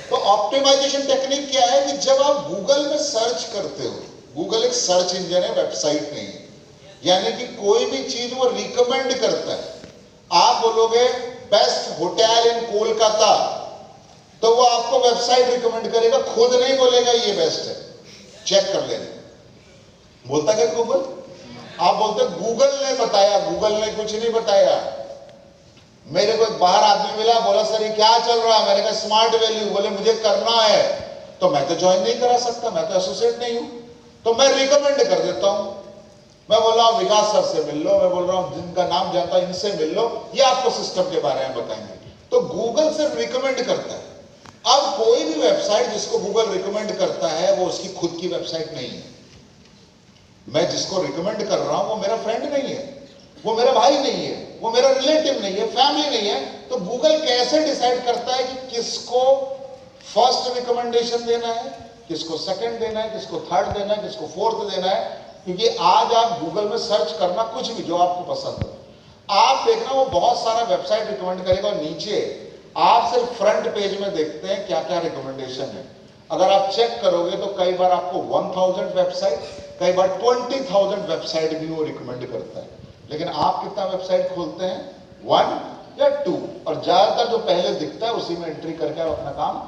तो ऑप्टिमाइजेशन टेक्निक क्या है कि जब आप गूगल में सर्च करते हो, गूगल एक सर्च इंजन है, वेबसाइट नहीं है, यानी कि कोई भी चीज वो रिकमेंड करता है। आप बोलोगे बेस्ट होटल इन कोलकाता, तो वो आपको वेबसाइट रिकमेंड करेगा, खुद नहीं बोलेगा ये बेस्ट है, चेक कर लेना। बोलता क्या गूगल? आप बोलते गूगल ने बताया, गूगल ने कुछ नहीं बताया। मेरे को एक बाहर आदमी मिला, बोला सर ये क्या चल रहा है, मैंने कहा स्मार्ट वैल्यू, बोले मुझे करना है, तो मैं तो ज्वाइन नहीं करा सकता, मैं तो एसोसिएट नहीं हूं, तो मैं रिकमेंड कर देता हूं। मैं बोल रहा हूं विकास सर से मिल लो, मैं बोल रहा हूं जिनका नाम जानता है इनसे मिल लो, ये आपको सिस्टम के बारे में बताएंगे। तो गूगल सिर्फ रिकमेंड करता है। अब कोई भी वेबसाइट जिसको गूगल रिकमेंड करता है वो उसकी खुद की वेबसाइट नहीं है। मैं जिसको रिकमेंड कर रहा हूं वो मेरा फ्रेंड नहीं है, वो मेरा भाई नहीं है, वो मेरा रिलेटिव नहीं है, फैमिली नहीं है। तो गूगल कैसे डिसाइड करता है कि किसको फर्स्ट रिकमेंडेशन देना है, किसको सेकंड देना है, किसको थर्ड देना है, किसको फोर्थ देना है? क्योंकि आज आप गूगल में सर्च करना कुछ भी जो आपको पसंद हो, आप देखना वो बहुत सारा वेबसाइट रिकमेंड करेगा और नीचे आप सिर्फ फ्रंट पेज में देखते हैं क्या क्या रिकमेंडेशन है। अगर आप चेक करोगे तो कई बार आपको 1000 वेबसाइट, कई बार 20,000 वेबसाइट भी वो रिकमेंड करता है। लेकिन आप कितना वेबसाइट खोलते हैं? 1 या 2, और ज्यादातर जो पहले दिखता है उसी में एंट्री करके आप अपना काम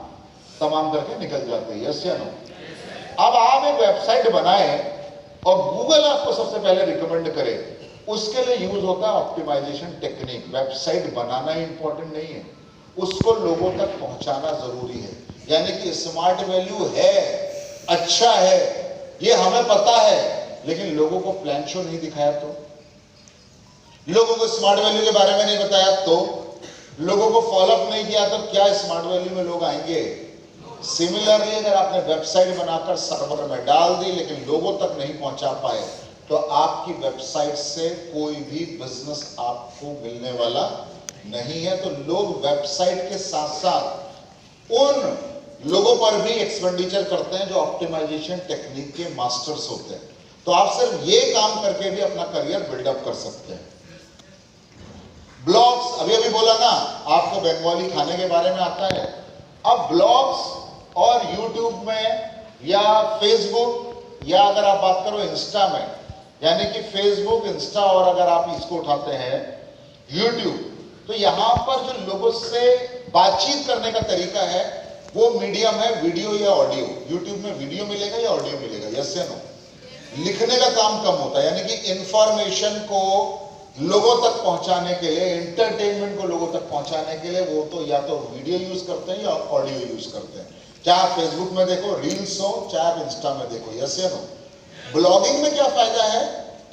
तमाम करके निकल जाते हैं। यस या नो? अब आप एक वेबसाइट बनाए और गूगल आपको सबसे पहले रिकमेंड करे, उसके लिए यूज होता है ऑप्टिमाइजेशन टेक्निक। वेबसाइट बनाना ही इंपॉर्टेंट नहीं है, उसको लोगों तक पहुंचाना जरूरी है। यानी कि स्मार्ट वैल्यू है, अच्छा है, ये हमें पता है, लेकिन लोगों को प्लान शो नहीं दिखाया तो, लोगों को स्मार्ट वैल्यू के बारे में नहीं बताया तो, लोगों को फॉलोअप नहीं किया तो क्या स्मार्ट वैल्यू में लोग आएंगे? सिमिलरली अगर आपने वेबसाइट बनाकर सर्वर में डाल दी लेकिन लोगों तक नहीं पहुंचा पाए तो आपकी वेबसाइट से कोई भी बिजनेस आपको मिलने वाला नहीं है। तो लोग वेबसाइट के साथ साथ उन लोगों पर भी एक्सपेंडिचर करते हैं जो ऑप्टिमाइजेशन टेक्निक के मास्टर्स होते हैं। तो आप सिर्फ ये काम करके भी अपना करियर बिल्डअप कर सकते हैं। ब्लॉग्स, अभी अभी बोला ना आपको बंगाली खाने के बारे में आता है। अब ब्लॉग्स और यूट्यूब में या फेसबुक या अगर आप बात करो इंस्टा में, यानी कि फेसबुक, इंस्टा और अगर आप इसको उठाते हैं यूट्यूब, तो यहां पर जो लोगों से बातचीत करने का तरीका है वो मीडियम है वीडियो या ऑडियो। यूट्यूब में वीडियो मिलेगा या ऑडियो मिलेगा? यस या नो? लिखने का काम कम होता है, यानी कि इंफॉर्मेशन को लोगों तक पहुंचाने के लिए, एंटरटेनमेंट को लोगों तक पहुंचाने के लिए वो तो या तो वीडियो यूज करते हैं या ऑडियो यूज करते हैं। चाहे आप फेसबुक में देखो रील्स हो, चाहे आप इंस्टा में देखो। यस या नो? ब्लॉगिंग में क्या फायदा है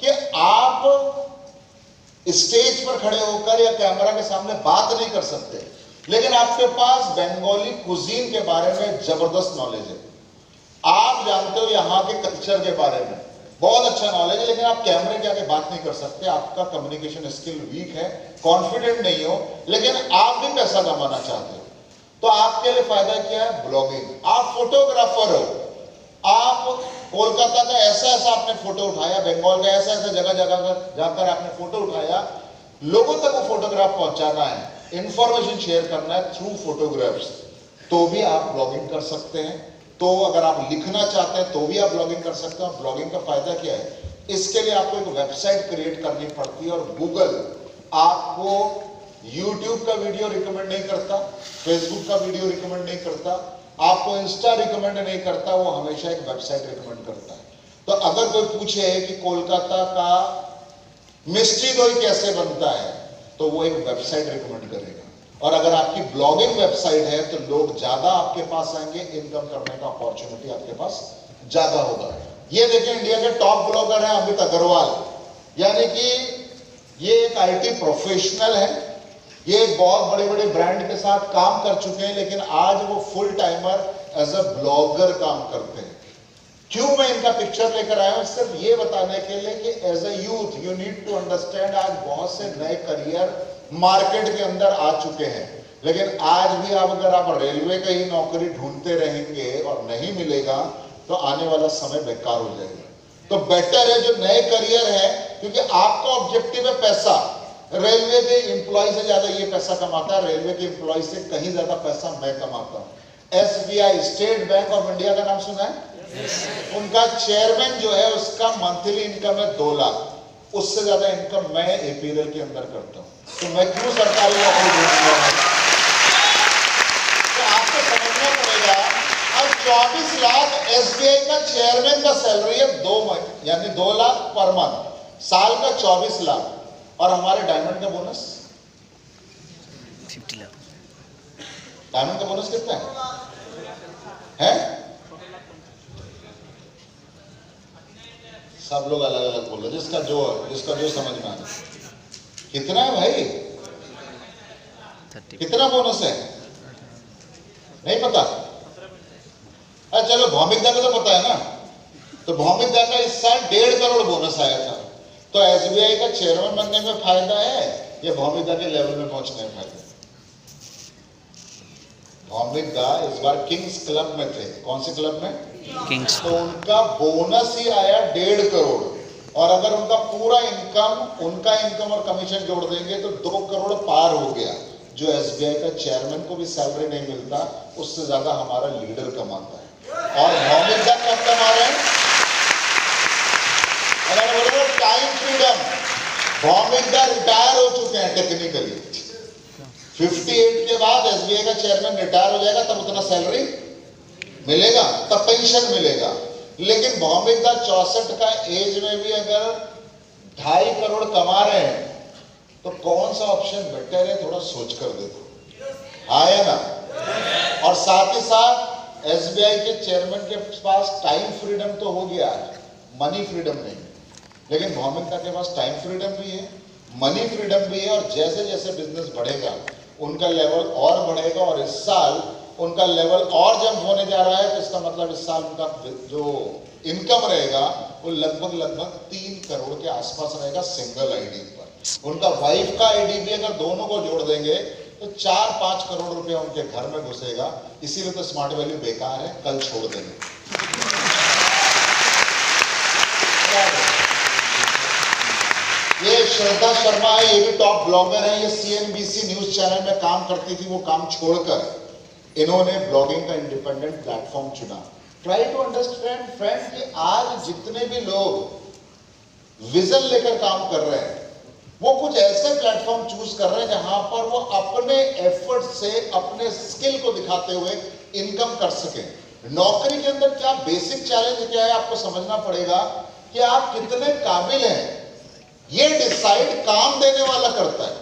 कि आप स्टेज पर खड़े होकर या कैमरा के सामने बात नहीं कर सकते, लेकिन आपके पास बंगाली कुजीन के बारे में जबरदस्त नॉलेज है। आप जानते हो यहाँ के कल्चर के बारे में बहुत अच्छा नॉलेज है, लेकिन आप कैमरे के आगे बात नहीं कर सकते, आपका कम्युनिकेशन स्किल वीक है, कॉन्फिडेंट नहीं हो, लेकिन आप भी पैसा कमाना चाहते हो। तो आपके लिए फायदा क्या है? ब्लॉगिंग। आप फोटोग्राफर हो, आप कोलकाता का ऐसा ऐसा आपने फोटो उठाया, बंगाल का ऐसा ऐसा जगह जगह जाकर आपने फोटो उठाया, लोगों तक वो फोटोग्राफ पहुंचाना है, इंफॉर्मेशन शेयर करना है थ्रू फोटोग्राफ्स, तो भी आप ब्लॉगिंग कर सकते हैं। तो अगर आप लिखना चाहते हैं तो भी आप ब्लॉगिंग कर सकते हैं। ब्लॉगिंग का फायदा क्या है? इसके लिए आपको एक वेबसाइट क्रिएट करनी पड़ती है, और गूगल आपको यूट्यूब का वीडियो रिकमेंड नहीं करता, फेसबुक का वीडियो रिकमेंड नहीं करता, आपको इंस्टा रिकमेंड नहीं करता, वो हमेशा एक वेबसाइट रिकमेंड करता है। तो अगर कोई पूछे कि कोलकाता का मिष्टी दोई कैसे बनता है, तो वो एक वेबसाइट रिकमेंड करेगा। और अगर आपकी ब्लॉगिंग वेबसाइट है तो लोग ज्यादा आपके पास आएंगे, इनकम करने का अपॉर्चुनिटी आपके पास ज्यादा होगा। ये देखिए इंडिया के टॉप ब्लॉगर हैं अमित अग्रवाल, यानी कि ये एक आईटी प्रोफेशनल है, ये बहुत बड़े बड़े ब्रांड के साथ काम कर चुके हैं, लेकिन आज वो full timer as a blogger काम करते हैं। क्यों मैं इनका पिक्चर लेकर आया हूं? सिर्फ ये बताने के लिए कि as a youth you need to understand, आज बहुत से नए करियर मार्केट के अंदर आ चुके हैं, लेकिन आज भी आप अगर आप रेलवे का ही नौकरी ढूंढते रहेंगे और नहीं मिलेगा तो आने वाला समय बेकार हो जाएगा। तो बेटर है जो नए करियर है, क्योंकि आपका ऑब्जेक्टिव है पैसा। रेलवे के एम्प्लॉय से ज्यादा ये पैसा कमाता है, रेलवे के एम्प्लॉय से कहीं ज्यादा पैसा मैं कमाता हूं। SBI, state bank of India का नाम सुना है? उनका चेयरमैन जो है उसका मंथली इनकम है 2 लाख, उससे ज्यादा इनकम मैं APRL के अंदर करता हूं। तो मैं क्यों सरकारी नौकरी ढूंढूंगा? तो आपको समझना पड़ेगा, अब 24 लाख SBI का चेयरमैन का सैलरी है 2 महीने, यानी 2 लाख पर मंथ, साल का 24 लाख। और हमारे डायमंड का बोनस 50 लाख। डायमंड का बोनस कितना है? सब लोग अलग अलग बोल रहे, जिसका जो समझ में आ रहा। कितना है भाई? 30। कितना बोनस है? नहीं पता? अरे चलो भौमिक दा को तो पता है ना। तो भौमिक दा का इस साल 1.5 करोड़ बोनस आया था। तो SBI का चेयरमैन बनने में फायदा है या भौमिक दा के लेवल में पहुंचने में फायदा है? भौमिक दा इस बार किंग्स क्लब में थे। कौन से क्लब में? किंग्स। तो उनका बोनस ही आया 1.5 करोड़, और अगर उनका पूरा इनकम, उनका इनकम और कमीशन जोड़ देंगे तो 2 करोड़ पार हो गया। जो SBI का चेयरमैन को भी सैलरी नहीं मिलता, उससे ज्यादा हमारा लीडर कमाता है। और भौमिक दा कब कमा रहे हैं? अगर बोलो टाइम फ्रीडम, भौमिक दा रिटायर हो चुके हैं टेक्निकली। 58 के बाद SBI का चेयरमैन रिटायर हो जाएगा, तब उतना सैलरी मिलेगा, तब पेंशन मिलेगा। लेकिन भौमिक दा 64 का एज में भी अगर 2.5 करोड़ कमा रहे हैं, तो कौन सा ऑप्शन बेटर है? थोड़ा सोच कर देखो, आया ना। और साथ ही साथ SBI के चेयरमैन के पास टाइम फ्रीडम तो हो गया, मनी फ्रीडम नहीं है। लेकिन मोहम्मद के पास टाइम फ्रीडम भी है, मनी फ्रीडम भी है, और जैसे जैसे बिजनेस बढ़ेगा उनका लेवल और बढ़ेगा, और इस साल उनका लेवल और जंप होने जा रहा है। तो इसका मतलब इस साल उनका जो इनकम रहेगा वो लगभग 3 करोड़ के आसपास रहेगा सिंगल आईडी पर। उनका वाइफ का आईडी भी अगर दोनों को जोड़ देंगे तो 4-5 करोड़ रुपया उनके घर में घुसेगा। इसीलिए तो स्मार्ट वैल्यू बेकार है, कल छोड़ देंगे। ये श्रद्धा शर्मा है, ये भी टॉप ब्लॉगर है, ये CNBC न्यूज चैनल में काम करती थी, वो काम छोड़कर इन्होंने ब्लॉगिंग का इंडिपेंडेंट प्लेटफॉर्म चुना। ट्राई टू अंडरस्टैंड फ्रेंड कि आज जितने भी लोग विजन लेकर काम कर रहे हैं वो कुछ ऐसे प्लेटफॉर्म चूज कर रहे हैं जहां पर वो अपने एफर्ट से अपने स्किल को दिखाते हुए इनकम कर सके। नौकरी के अंदर क्या बेसिक चैलेंज क्या है आपको समझना पड़ेगा कि आप कितने काबिल हैं, ये डिसाइड काम देने वाला करता है।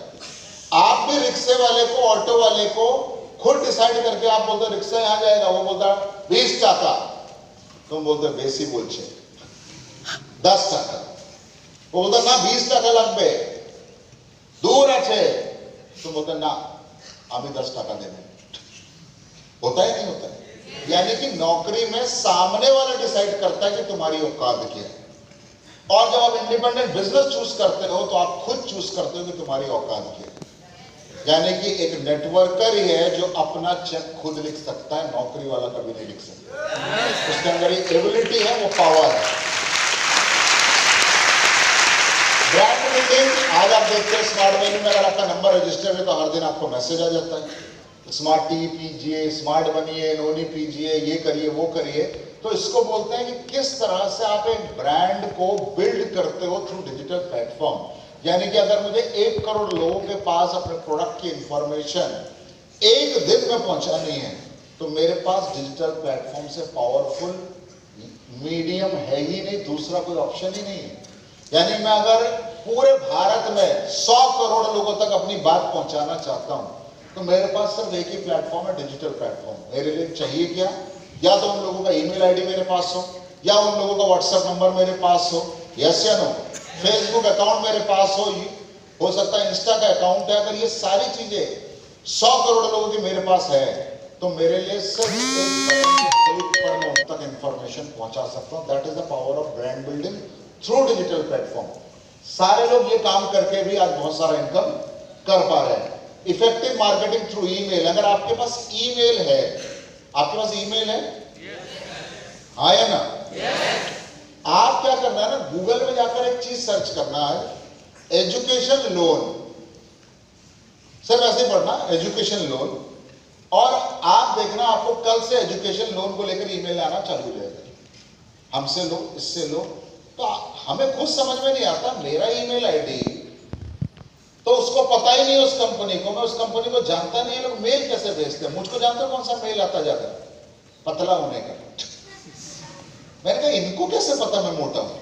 आप भी रिक्शे वाले को, ऑटो वाले को खुद डिसाइड करके आप बोलते रिक्शा यहां जाएगा, वो बोलता 20 टाका, तुम बोलते बेसी बोलछे 10 टाका, वो बोलता ना 20 टाका লাগবে, दूर আছে, तुम बोलते ना अभी 10 टाका देने। होता है नहीं होता है? यानी कि नौकरी में सामने वाला डिसाइड करता है कि तुम्हारी औकात क्या है। और जब आप इंडिपेंडेंट बिजनेस चूज करते हो तो आप खुद चूज करते हो कि तुम्हारी औकात क्या है। यानी कि एक नेटवर्कर ही है जो अपना चेक खुद लिख सकता है, नौकरी वाला कभी नहीं लिख सकता। उसके अंदर ये एबिलिटी है, वो पावर है। ब्रांड बिल्डिंग, आज आप देखते हैं स्मार्ट वैल्यू में अगर आपका नंबर रजिस्टर है तो हर दिन आपको मैसेज आ जाता है, स्मार्ट टी पीजिए, स्मार्ट बनिए, नोनी पीजिए, ये करिए, वो करिए। तो इसको बोलते हैं कि किस तरह से आप एक ब्रांड को बिल्ड करते हो थ्रू डिजिटल प्लेटफॉर्म। यानी कि अगर मुझे 1 करोड़ लोगों के पास अपने प्रोडक्ट की इंफॉर्मेशन एक दिन में पहुंचानी है तो मेरे पास डिजिटल प्लेटफॉर्म से पावरफुल मीडियम है ही नहीं, दूसरा कोई ऑप्शन ही नहीं है। यानी मैं अगर पूरे भारत में 100 करोड़ लोगों तक अपनी बात पहुंचाना चाहता हूं तो मेरे पास सिर्फ एक ही प्लेटफॉर्म है, डिजिटल प्लेटफॉर्म। मेरे लिए चाहिए क्या? या तो उन लोगों का ईमेल आईडी मेरे पास हो, या उन लोगों का व्हाट्सएप नंबर मेरे पास हो, यस या नो, फेसबुक अकाउंट मेरे पास हो सकता है इंस्टा का अकाउंट है। अगर ये सारी चीजें 100 करोड़ लोगों की मेरे पास है तो मेरे लिए सिर्फ एक क्लिक पर मैं उन तक इंफॉर्मेशन पहुंचा सकता हूं। That is the power of brand building through digital platform. सारे लोग ये काम करके भी आज बहुत सारा इनकम कर पा रहे हैं। Effective marketing through email. अगर आपके पास ईमेल है, आपके पास ईमेल है, हाँ या ना? आप क्या करना है ना, गूगल में जाकर एक चीज सर्च करना है, एजुकेशन लोन, सिर्फ ऐसे पढ़ना एजुकेशन लोन, और आप देखना आपको कल से एजुकेशन लोन को लेकर ईमेल आना चालू हो जाएगा। हमसे लो, इससे लो। तो हमें खुद समझ में नहीं आता, मेरा ईमेल आईडी तो उसको पता ही नहीं उस कंपनी को, मैं उस कंपनी को जानता नहीं, लोग मेल कैसे भेजते हैं? मुझको जानते हो कौन सा मेल आता जाता है? पतला होने का। मैंने कहा इनको कैसे पता मैं मोटा हूं?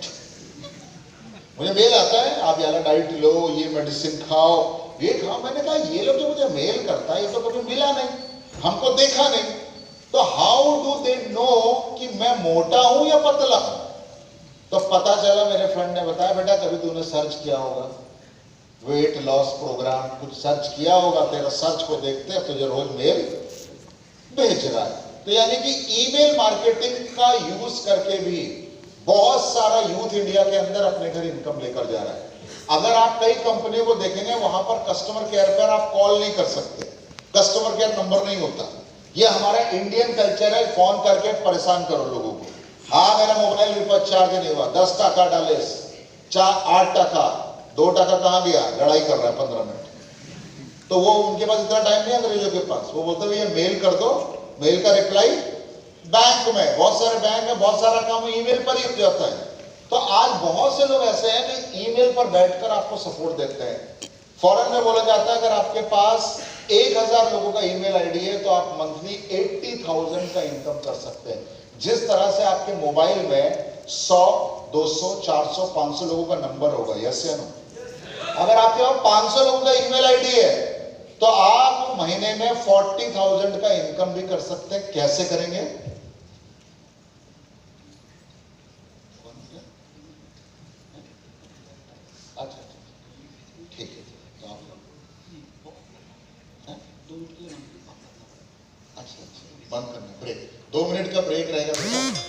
मुझे मेल आता है, आप याला डाइट लो, ये मेडिसिन खाओ, ये खाओ। मैंने कहा ये लोग जो मुझे मेल करता है ये तो कभी मिला नहीं, हमको देखा नहीं, तो हाउ डू दे नो कि मैं मोटा हूं या पतला हूं? तो पता चला, मेरे फ्रेंड ने बताया, बेटा कभी तूने सर्च किया होगा वेट लॉस प्रोग्राम, कुछ सर्च किया होगा, तेरा सर्च को देखते हैं तुझे रोज मेल भेज रहा है। तो यानी कि ईमेल मार्केटिंग का यूज करके भी बहुत सारा यूथ इंडिया के अंदर अपने घर इनकम लेकर जा रहा है। अगर आप कई कंपनियों को देखेंगे वहां पर कस्टमर केयर पर आप कॉल नहीं कर सकते, कस्टमर केयर नंबर नहीं होता। ये हमारा इंडियन कल्चर है, फोन करके परेशान करो लोगों को। हाँ मेरा मोबाइल रिचार्ज चार्ज नहीं हुआ, 10 टाका डाले, 8 टाका, 2 टाका कहां गया, लड़ाई कर रहा है 15 मिनट। तो वो उनके पास इतना टाइम नहीं है अंग्रेजों के पास, वो बोलते भैया मेल कर दो, मेल का रिप्लाई बैंक में, बहुत सारे बैंक में बहुत सारा काम ईमेल पर ही हो जाता है। तो आज बहुत से लोग ऐसे हैं कि ईमेल पर बैठकर आपको सपोर्ट देते हैं। फॉरेन में बोला जाता है अगर आपके पास 1000 लोगों का ईमेल आईडी है तो आप मंथली 80,000 का इनकम कर सकते हैं। जिस तरह से आपके मोबाइल में 100, 200, 400, 500 लोगों का नंबर होगा, यस या नो? अगर आपके पास 500 लोगों का ईमेल आईडी है तो आप महीने में 40,000 का इनकम भी कर सकते हैं। कैसे करेंगे? बंद करना, ब्रेक, 2 मिनट का ब्रेक रहेगा बेटा।